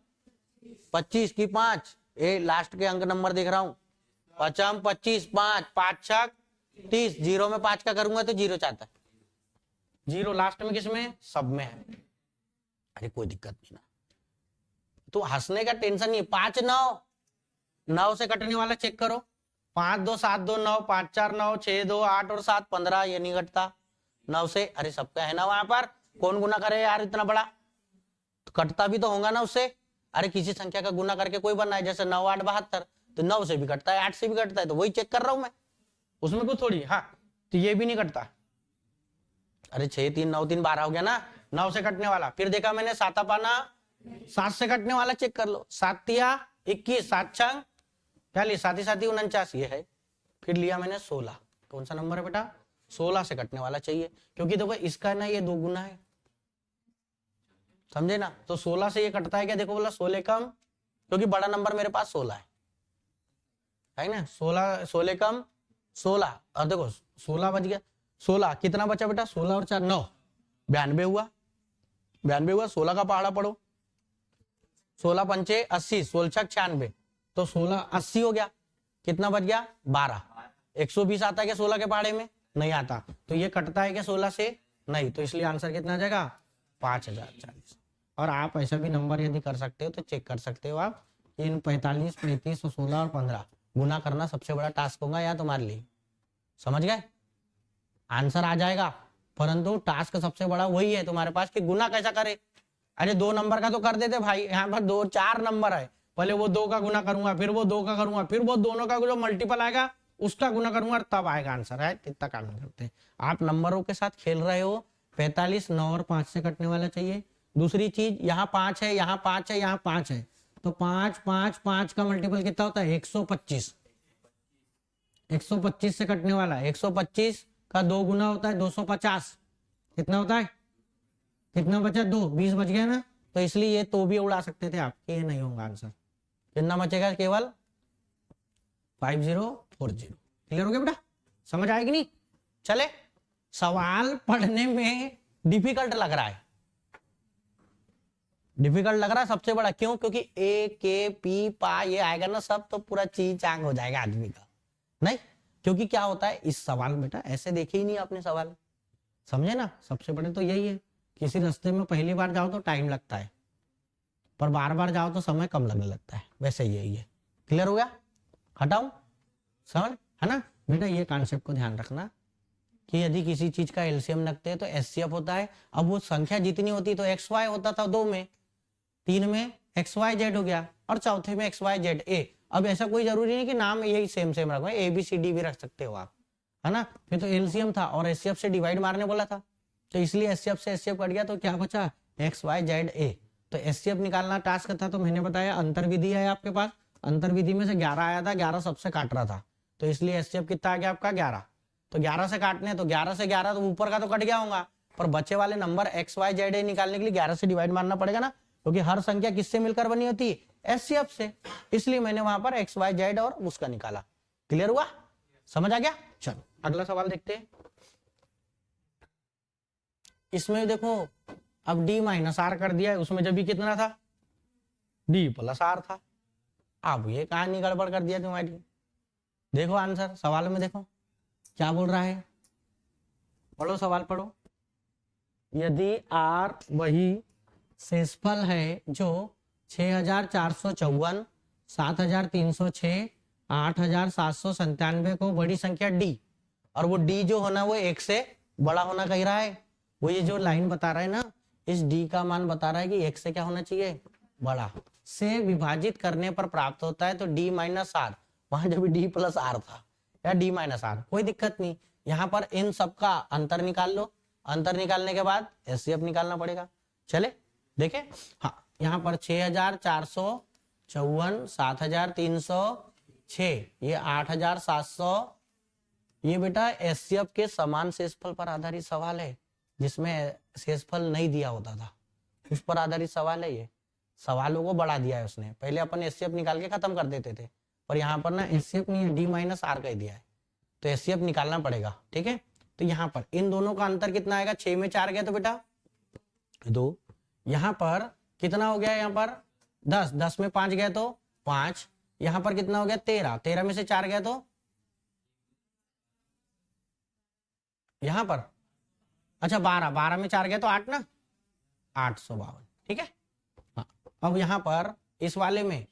25 की 5, ये लास्ट के अंक नंबर देख रहा हूं, पचम 25 5 5 6 30, 0 में 5 का करूंगा तो 0 चाहता है, 0 लास्ट में किसमें, सब में है, अरे कोई दिक्कत नहीं ना, तो हंसने का टेंशन नहीं। 5 9 से कटने वाला चेक करो, 5 2 7 2 9, 5 4 9, 6 2 8 और 7 15, ये नहीं घटता 9 से, अरे सबका है ना वहां पर, कौन गुना करे यार इतना बड़ा, तो कटता भी तो होगा ना उससे, अरे किसी संख्या का गुना करके कोई बनना है, जैसे 9 8 72, तो 9 से भी कटता है 8 से भी कटता है, तो वही चेक कर रहा हूं मैं, उसमें कुछ थोड़ी, हाँ तो ये भी नहीं कटता, अरे 6 3 9 3 12 हो गया ना, 9 से कटने वाला, फिर देखा मैंने 7 पाना 7 से कटने वाला चेक कर लो, 7 तिया 21 7 छंग 40 7 ही 49, ये है, फिर लिया मैंने 16, कौन सा नंबर है बेटा, 16 से कटने वाला चाहिए, क्योंकि देखो इसका ना ये 2 गुना है, समझे ना, तो 16 से ये कटता है क्या, देखो बोला 16 कम, क्योंकि बड़ा नंबर मेरे पास 16 है ना, 16 कम 16, और देखो 16 बच गया, 16 कितना बचा बेटा, 16 और 4 9, 92 हुआ, 92 हुआ, 16 का पहाड़ा पढ़ो, 16 पंचे 80, 16 छक 96, तो 16 80 हो गया, कितना बच गया 12, 120 आता है क्या 16 के पहाड़े में, नहीं आता, तो ये कटता है क्या 16 से, नहीं, तो इसलिए आंसर कितना आ जाएगा 5040। और आप ऐसा भी नंबर यदि कर सकते हो तो चेक कर सकते हो आप, इन 45 35 16 और 15 गुना करना सबसे बड़ा टास्क होगा या तुम्हारे लिए, समझ गए, आंसर आ जाएगा, परंतु टास्क सबसे बड़ा वही है तुम्हारे पास कि गुना कैसा करे, अरे 2 नंबर का तो कर देते भाई, यहाँ पर 2 4 नंबर है, पहले वो 2 का गुना करूंगा, फिर वो 2 का करूंगा, फिर वो दोनों का जो मल्टीपल आएगा उसका गुना करूंगा, तब आएगा आंसर। है इतना काम नहीं करते आप, नंबरों के साथ खेल रहे हो। 45 9 और 5 से कटने वाला चाहिए। दूसरी चीज, यहाँ 5 है, यहाँ 5 है, यहाँ 5 है, तो 5 5 5 का मल्टीपल कितना होता है? 125। 125 से कटने वाला है। 125 का 2 गुना होता है 250। कितना होता है? कितना बचा? 2, 20 बच गया ना। तो इसलिए ये तो भी उड़ा सकते थे आप, ये नहीं होगा आंसर। कितना बचेगा? केवल 5040। क्लियर हो गया बेटा? समझ आएगी नहीं? चले, सवाल पढ़ने में डिफिकल्ट लग रहा है, डिफिकल्ट लग रहा है सबसे बड़ा क्यों? क्योंकि ए के पी पा ये आएगा ना सब, तो पूरा चीज चांग हो जाएगा आदमी का। नहीं, क्योंकि क्या होता है इस सवाल बेटा, ऐसे देखे ही नहीं आपने सवाल, समझे ना? सबसे बड़े तो यही है, किसी रास्ते में पहली बार जाओ तो टाइम लगता है, पर बार बार जाओ तो समय कम लगने लगता है, वैसे यही है। क्लियर हो गया? हटाऊं? समझ है ना बेटा? ये कॉन्सेप्ट को ध्यान रखना कि यदि किसी चीज का एलसीएम रखते हैं तो एचसीएफ होता है। अब वो संख्या जितनी होती तो एक्स वाई होता था, 2 में, 3 में एक्स वाई जेड हो गया, और चौथे में एक्स वाई जेड ए। अब ऐसा कोई जरूरी नहीं कि नाम यही सेम सेम रखो, ए बी सी डी भी रख सकते हो आप, है ना? फिर तो एलसीएम था और एचसीएफ से डिवाइड मारने बोला था, तो इसलिए एचसीएफ से एचसीएफ कट गया, तो क्या बचा? X y z a. तो एचसीएफ निकालना टास्क था, तो मैंने बताया अंतर्विधि है आपके पास, अंतर्विधि में से 11 आया था, 11 सबसे काट रहा था, तो इसलिए एचसीएफ कितना आ गया आपका? 11। तो 11 से काटने, तो 11 से 11 तो ऊपर का तो कट गया होगा, पर बचे वाले number x y z a निकालने के लिए 11 से डिवाइड मारना पड़ेगा ना, क्योंकि हर संख्या किससे मिलकर बनी होती है? एचसीएफ से। इसलिए मैंने वहां पर एक्स वाई जेड और उसका निकाला। क्लियर हुआ? समझ आ गया? चलो अगला सवाल देखते हैं। इसमें देखो, अब डी माइनस आर कर दिया है, उसमें जब भी कितना था? डी प्लस आर था। अब ये कहानी गड़बड़ कर दिया तुम्हारी। देखो आंसर सवाल में, देखो क्या बोल रहा है, पढ़ो सवाल पढ़ो। यदि आर वही शेषफल है जो 6454, 7306, 8797 को बड़ी संख्या डी, और वो डी जो होना वो 1 से बड़ा होना कह रहा है, वो ये जो लाइन बता रहा है ना, इस डी का मान बता रहा है कि 1 से क्या होना चाहिए? बड़ा, से विभाजित करने पर प्राप्त होता है, तो डी माइनस आर, वहां जब डी प्लस आर था या डी माइनस आर, कोई दिक्कत नहीं। यहाँ पर इन सबका अंतर निकाल लो, अंतर निकालने के बाद एचसीएफ निकालना पड़ेगा। चले देखे, हाँ यहाँ पर 6454, 7306, ये 8700, ये बेटा एचसीएफ के समान शेषफल पर आधारित सवाल है, जिसमें शेषफल नहीं दिया होता था, उस पर आधारित सवाल है। ये सवालों को बढ़ा दिया है उसने, पहले अपन एचसीएफ निकाल के खत्म कर देते थे, पर यहाँ पर ना एचसीएफ नहीं है, डी माइनस आर कह दिया है, तो एचसीएफ निकालना पड़ेगा। ठीक है, तो यहाँ पर इन दोनों का अंतर कितना आएगा? 6 में 4 गया तो बेटा 2, यहाँ पर कितना हो गया? यहाँ पर 10, 10 में 5 गया तो 5, यहाँ पर कितना हो गया? 13, 13 में से 4 गया तो यहाँ पर, अच्छा 12, 12 में 4 गया तो 8 ना, 852। ठीक है, हाँ अब यहाँ पर इस वाले में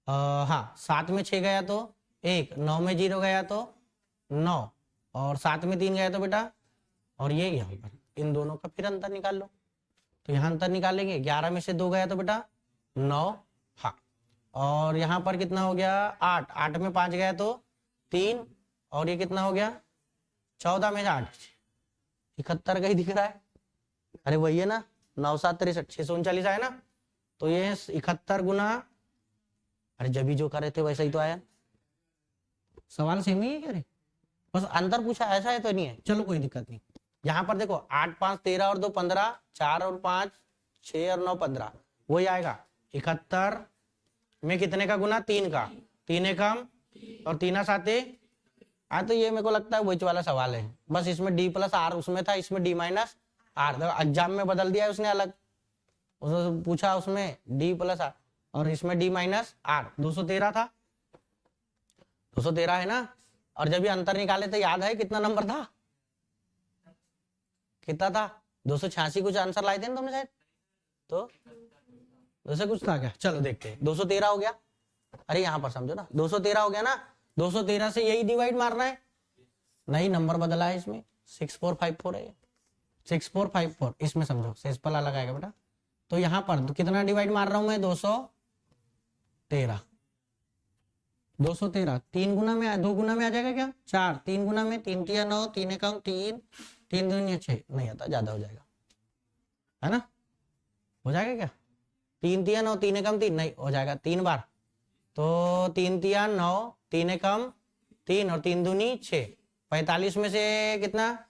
हाँ 7 में 6 गया तो 1, 9 में 0 गया तो 9, और 7 में 3 गया तो बेटा, और ये यहाँ पर इन दोनों का फिर अंतर निकाल लो, तो यहाँ अंतर निकालेंगे, 11 में से 2 गया तो बेटा 9, हाँ, और यहाँ पर कितना हो गया? 8, 8 में 5 गया तो 3, और ये कितना हो गया? 14 में 8, 71 का ही दिख रहा है, अरे वही है ना, 9 7 63, 639 आया ना, तो ये 71 गुना, अरे जब भी जो कर रहे थे वैसा ही तो आया, सवाल सेम ही है क्या रे? बस अंतर पूछा, ऐसा है तो नहीं है, चलो कोई दिक्कत नहीं। यहाँ पर देखो 8 5 13 और 2 15, 4 और 5 6 और 9 15, वही आएगा। 71 में कितने का गुना? 3 का, 3 एकम और 3 साते, तो ये मेरे को लगता है वही वाला सवाल है, बस इसमें डी प्लस आर उसमें था, इसमें डी माइनस आर, एग्जाम में बदल दिया है उसने अलग, उसने पूछा उसमें डी प्लस आर और इसमें डी माइनस आर। 213 था, 213 है ना, और जब ये अंतर निकाले थे याद है कितना नंबर था? कितना था? 286 कुछ आंसर लाए थे ना तुमने शायद, तो वैसे कुछ था क्या? चलो देखते हैं। 213 हो गया, अरे यहाँ पर समझो ना, 213 हो गया ना, 213 से यही डिवाइड मारना है, नहीं नंबर बदला है इसमें, 6454 है, 6454, इसमें समझो शेषफल अलग आएगा बेटा, तो यहाँ पर तो कितना डिवाइड मार रहा हूं मैं, 213। 213 3 गुना में, 2 गुना में आ जाएगा क्या, 4, 3 गुना में, 3 तिया 9, 3 एकम 3, 3 दूनी 6, नहीं आता, ज्यादा हो जाएगा, है ना, हो जाएगा क्या, 3 तिया 9, 3 एकम 3, नहीं हो जाएगा 3 बार, तो 3 तिया 9, 3 एकम 3 और 3 दूनी 6, 45 में से कितना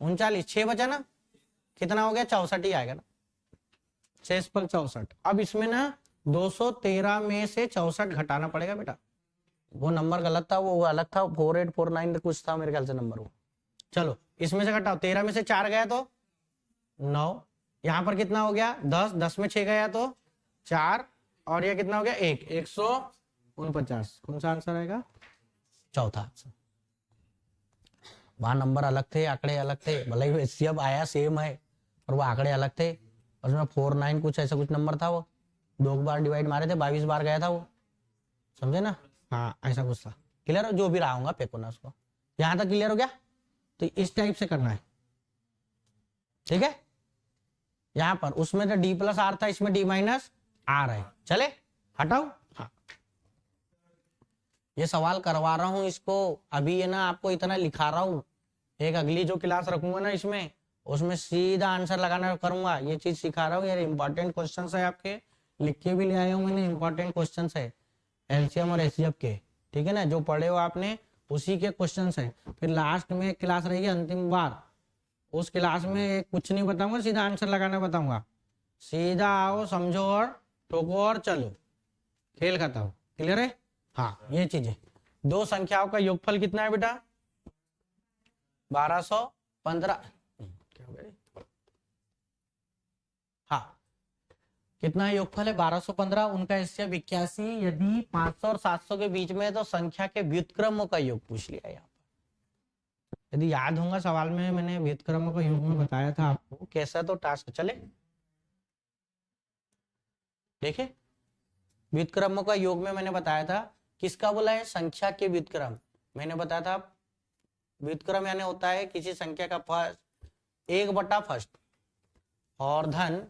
39, 6 बचा ना, कितना हो गया 64 ही आएगा ना, 6 पर 64। अब इसमें ना 213 में से 64 घटाना पड़ेगा बेटा, वो नंबर गलत था, वो अलग था, 4849 कुछ था मेरे ख्याल से नंबर वो। चलो इसमें से घटाओ, 13 में से 4 गया तो 9, यहाँ पर कितना हो गया 10, 10 में 6 गया तो 4, और ये कितना हो गया 1, 149। कौन सा आंसर आएगा, चौथा आंसर। वहां नंबर अलग थे, आंकड़े अलग थे, भले ही एचसीएफ आया सेम है और वो आंकड़े अलग थे, उसमें 49 कुछ ऐसा कुछ नंबर था, वो 2 बार डिवाइड मारे थे, 22 बार गया था वो, समझे ना, हाँ ऐसा कुछ था। क्लियर हो, जो भी रहा होगा फेंको ना उसको, यहां तक क्लियर हो गया। तो इस टाइप से करना है, ठीक है, यहां पर उसमें तो डी प्लस आर था, इसमें डी माइनस आर है, चले हटाओ। हाँ ये सवाल करवा रहा हूं इसको, अभी ये ना आपको इतना लिखा रहा हूं, एक अगली जो क्लास रखूंगा ना इसमें, उसमें सीधा आंसर लगाना करूंगा, ये चीज सिखा रहा हूँ यार, इंपॉर्टेंट क्वेश्चन है आपके, लिख के भी ले आया हूँ मैंने, इंपॉर्टेंट क्वेश्चन है एलसीएम और एचसीएफ के, ठीक है ना, जो पढ़े हो आपने उसी के क्वेश्चन है। फिर लास्ट में एक क्लास रहेगी अंतिम बार, उस क्लास में कुछ नहीं बताऊंगा, सीधा आंसर लगाना बताऊंगा, सीधा आओ समझो और ठोको और चलो, खेल खत्म। क्लियर है, हाँ ये चीजें। दो संख्याओं का योगफल कितना है बेटा, 1215, क्या हो गया, हाँ कितना है योगफल है 1215, उनका एचसीएफ 81, यदि 500 और 700 के बीच में है तो संख्या के व्युत्क्रमों का योग पूछ लिया यहाँ पर। यदि याद होगा सवाल में मैंने व्युत्क्रमों का योग में बताया था आपको कैसा, तो टास्क चले देखे, व्युत्क्रमों का योग में मैंने बताया था, किसका बोला है, संख्या के व्युत्क्रम, मैंने बताया था व्युत्क्रम यानी होता है किसी संख्या का फर्स्ट 1/1 और धन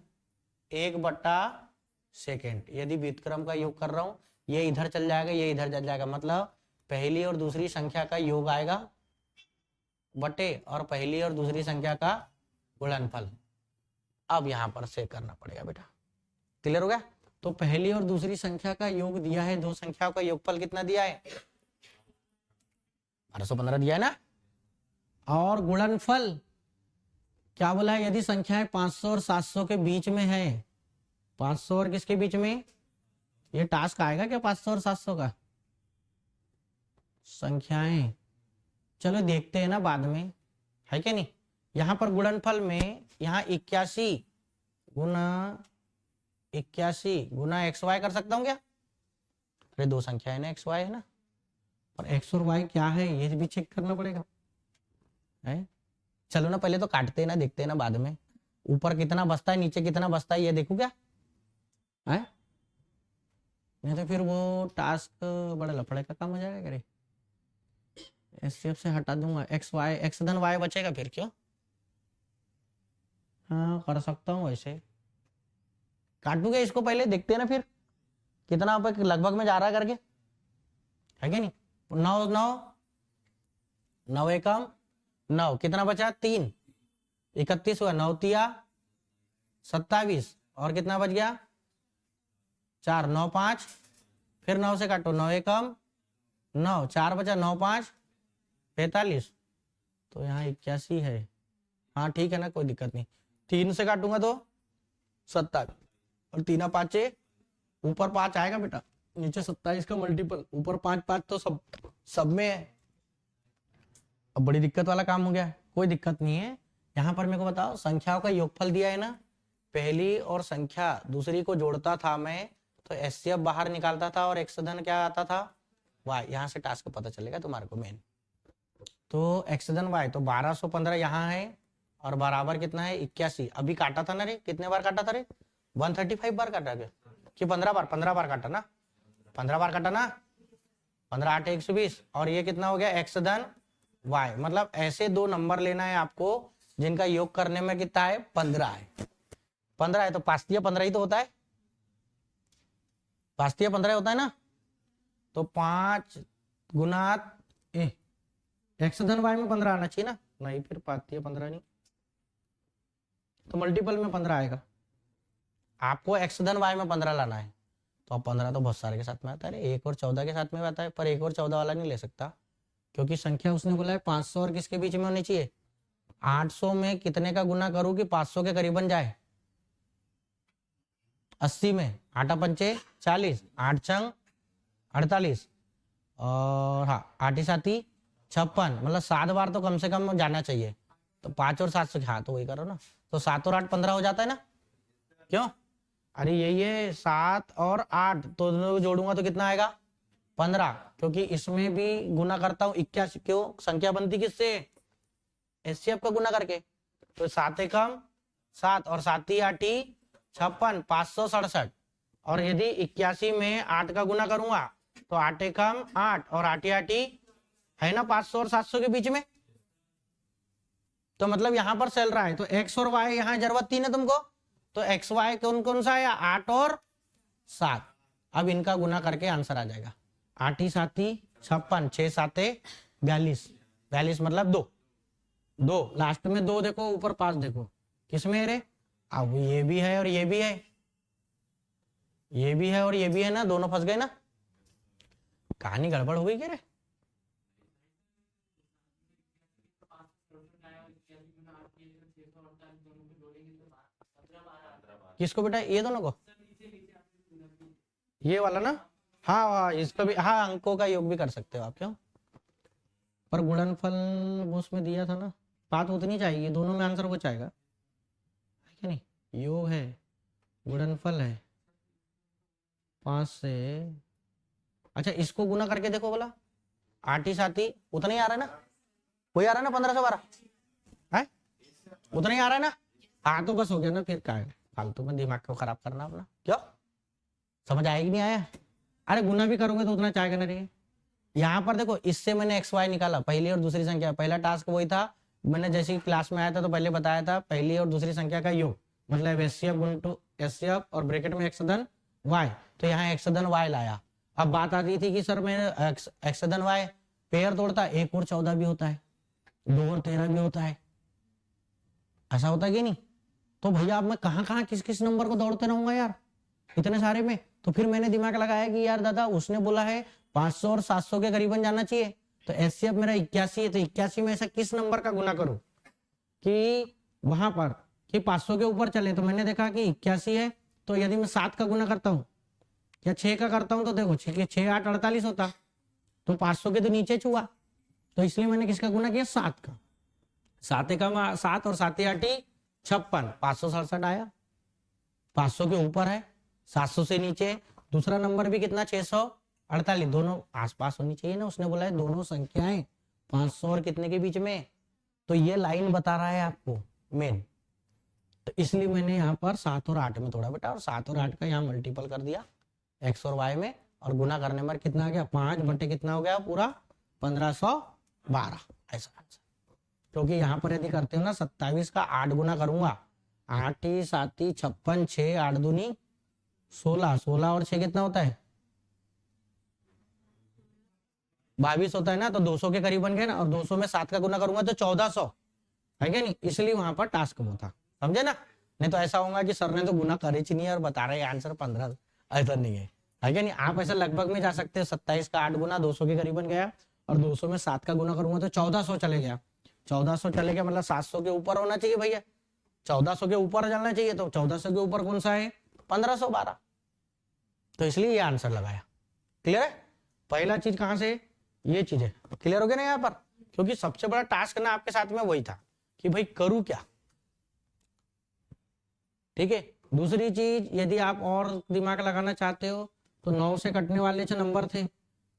1/2, यदि व्युत्क्रम का योग कर रहा हूं, ये इधर चल जाएगा, ये इधर चल जाएगा, मतलब पहली और दूसरी संख्या का योग आएगा बटे और पहली और दूसरी संख्या का गुणनफल। अब यहां पर से करना पड़ेगा बेटा, क्लियर हो गया। तो पहली और दूसरी संख्या का योग दिया है, दो संख्याओं का योगफल कितना दिया है 1215 दिया है ना, और गुणनफल क्या बोला है, यदि संख्याएं 500 और 700 के बीच में है, 500 और किसके बीच में, ये टास्क आएगा क्या 500 और 700 का, संख्याएं चलो देखते हैं ना बाद में, है क्या नहीं। यहां पर गुणनफल में यहाँ 81 गुना एक्स वाई कर सकता हूं क्या, अरे दो संख्या है ना एक्स वाई है ना, और एक्स और वाई क्या है ये भी चेक करना पड़ेगा, है चलो ना पहले तो काटते हैं ना, देखते हैं ना बाद में, ऊपर कितना बचता है नीचे कितना बचता है ये देखो क्या है, नहीं तो फिर वो टास्क बड़ा लफड़े का काम हो जाएगा, करे एससीएफ से हटा दूंगा, एक्स वाई एक्स धन वाई बचेगा फिर, क्यों, हाँ कर सकता हूँ वैसे, काटूंगा इसको पहले देखते हैं ना फिर कितना लगभग में जा रहा है करके, है क्या नहीं, 9 एकम 9 कितना बचा 3, 31 हुआ, 9 तिया 27 और कितना बच गया 4, 9 5, फिर 9 से काटो, 9 एकम 9, 4 बचा, 9 5 45, तो यहाँ 81 है, हाँ ठीक है ना कोई दिक्कत नहीं, 3 से काटूंगा तो 27 और 3 5 ऊपर 5 आएगा बेटा, नीचे 27 का मल्टीपल, ऊपर 5 5 तो सब में है, अब बड़ी दिक्कत वाला काम हो गया है, कोई दिक्कत नहीं है। यहाँ पर मेरे को बताओ संख्याओं का योगफल दिया है ना, पहली और संख्या दूसरी को जोड़ता था मैं तो एचसीएफ बाहर निकालता था और एक्स धन क्या आता था वाई, यहाँ से टास्क पता चलेगा तुम्हारे को मेन, तो एक्स धन वाई, तो 1215 यहाँ है और बराबर कितना है 81, अभी काटा था ना रे, कितने बार काटा था रे 135 बार काटा गया कि 15 बार काटा ना, 15 बार काटा ना, 15 8 120, और ये कितना हो गया एक्स धन वाई, मतलब ऐसे दो नंबर लेना है आपको जिनका योग करने में कितना है 15 है, 15 है तो 5×15 ही तो होता है, 5×15 होता है ना। तो 5 गुना एक्स धन वाई में 15 आना चाहिए ना, नहीं फिर 5×15 नहीं, तो मल्टीपल में 15 आएगा। आपको x धन y में 15 लाना है, तो अब 15 तो बहुत सारे के साथ में आता है, 1 और 14 के साथ में आता है, पर 1 और 14 वाला नहीं ले सकता, क्योंकि संख्या उसने बोला है 500 और किसके बीच में होनी चाहिए। 800 में कितने का गुना करूं कि 500 के करीबन जाए, 80 में 8×5 40, 8×6 48, और हाँ 8×7 56, मतलब 7 बार तो कम से कम जाना चाहिए। तो 5 और 7 से, हाँ तो वही करो ना, तो 7 और 8 15 हो जाता है ना, क्यों? अरे यही है 7 और 8, तो दोनों को जोड़ूंगा तो कितना आएगा 15, क्योंकि इसमें भी गुना करता हूँ 81, क्यों संख्या बनती किससे, एचसीएफ का गुना करके। तो 7 एकम 7 और 7×8 56, 567, और यदि 81 में 8 का गुना करूंगा तो 8 एकम 8 और 8×8 है ना 500 और 700 के बीच में, तो मतलब यहां पर चल रहा है। तो एक्स और वाई यहाँ जरूरत 3 है तुमको, तो एक्स वाई कौन कौन सा है, 8 और 7। अब इनका गुना करके आंसर आ जाएगा, 8×7 56, 6×7 42, 42 मतलब 2, 2 लास्ट में 2 देखो, ऊपर 5 देखो, किसमें रे, अब ये भी है और ये भी है, ये भी है और ये भी है ना, दोनों फंस गए ना, कहानी गड़बड़ हो गई क्या रे। किसको बेटा, ये दोनों को, ये वाला ना, हाँ हाँ इसको भी, हाँ अंकों का योग भी कर सकते हो आप, क्यों, पर गुणनफल वो उसमें दिया था ना, बात उतनी चाहिए, दोनों में आंसर वो चाहेगा, है कि नहीं। योग है, गुणनफल है 5 से, अच्छा इसको गुना करके देखो बोला, 8×7 उतना ही आ रहा है ना, कोई आ रहा है ना 1512 है, उतना ही आ रहा है ना, हाँ तो बस हो गया ना, फिर क्या है, फालतू में दिमाग को खराब करना अपना, क्यों समझ आएगी नहीं आया। अरे गुना भी करोगे तो उतना चाहेगा ना रे। यहाँ पर देखो, इससे मैंने एक्स वाई निकाला, पहली और दूसरी संख्या, पहला टास्क वही था, मैंने जैसे ही क्लास में आया था तो पहले बताया था, पहली और दूसरी संख्या का योग, मतलब एचसीएफ गुणटू एचसीएफ और ब्रैकेट में एक्स धन वाई, तो यहाँ एक्स धन वाई लाया। अब बात आ रही थी कि सर मैं एक्स धन वाई पेयर तोड़ता है, 1 और 14 भी होता है, 2 और 13 भी होता है, ऐसा होता है कि नहीं। तो भैया अब मैं कहाँ कहाँ किस किस नंबर को दौड़ते रहूंगा यार इतने सारे में। तो फिर मैंने दिमाग लगाया कि यार दादा उसने बोला है 500 और 700 के करीबन जाना चाहिए, तो एचसीएफ मेरा 81 है, तो 81 में ऐसा किस नंबर का गुना करूं कि वहां पर कि 500 के ऊपर चले। तो मैंने देखा कि 81 है, तो यदि मैं 7 का गुना करता हूँ या 6 का करता हूँ, तो देखो 6 8 48 होता, तो 500 के तो नीचे छुआ, तो इसलिए मैंने किसका गुना किया 7 का, 7 का 7 और 7×8 56, 567 आया, 500 के ऊपर है, 700 से नीचे, दूसरा नंबर भी कितना 648, दोनों आसपास होनी चाहिए ना, उसने बोला है दोनों संख्याएं 500 और कितने के बीच में, तो ये लाइन बता रहा है आपको मेन, तो इसलिए मैंने यहाँ पर 7 और 8 में तोड़ा बेटा, और 7 और 8 का यहाँ मल्टीपल कर दिया एक्स और वाई में, और गुना करने में कितना आ गया 5 बटे कितना हो गया पूरा 1512, ऐसा आंसर। क्योंकि यहाँ पर यदि करते हो ना 27 का 8 गुना करूंगा, 8×7 56, 6 8 दूनी 16, 16 और 6 कितना होता है 22 होता है ना, तो 200 के करीबन गए ना, और 200 में 7 का गुना करूंगा तो 1400 है क्या नहीं, इसलिए वहां पर टास्क वो था, समझे ना। नहीं तो ऐसा होगा कि सर ने तो गुना करे ही नहीं है और बता रहे आंसर 15, ऐसा नहीं है क्या नहीं। आप ऐसा लगभग में जा सकते हैं, 27 का 8 गुना 200 के करीबन गया, और 200 में 7 का गुना करूंगा तो 1400 चले गया, 1400 चले गया, मतलब 700 के ऊपर होना चाहिए भैया, 1400 के ऊपर जाना चाहिए, तो 1400 के ऊपर कौन सा है 1512, तो इसलिए ये आंसर लगाया। क्लियर है, पहला चीज कहां से, ये चीज है, क्लियर हो गया ना यहाँ पर। क्योंकि सबसे बड़ा टास्क ना आपके साथ में वही था कि भाई करूं क्या, ठीक है। दूसरी चीज, यदि आप और दिमाग लगाना चाहते हो तो 9 से कटने वाले जो नंबर थे,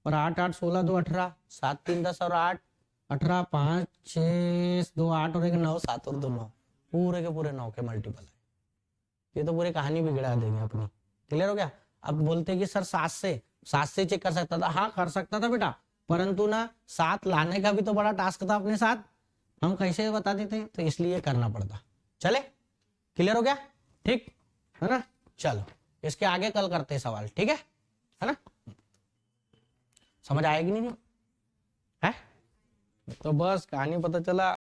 और 8 8 16 2 18, 7 3 10 और 8 18, 5 6 2 8 और 1 9, 7 और 2 9, पूरे के पूरे 9 के मल्टीपल है। ये तो पूरी कहानी बिगड़ा देंगे अपनी। क्लियर हो गया। अब बोलते कि सर 7 से चेक कर सकता था, हाँ कर सकता था बेटा, परंतु ना 7 लाने का भी तो बड़ा टास्क था अपने साथ, हम कैसे बता देते, तो इसलिए करना पड़ता। चले, क्लियर हो गया। ठीक है ना। चलो इसके आगे कल करते हैं सवाल, ठीक है ना। समझ आएगी नहीं है, तो बस कहानी पता चला।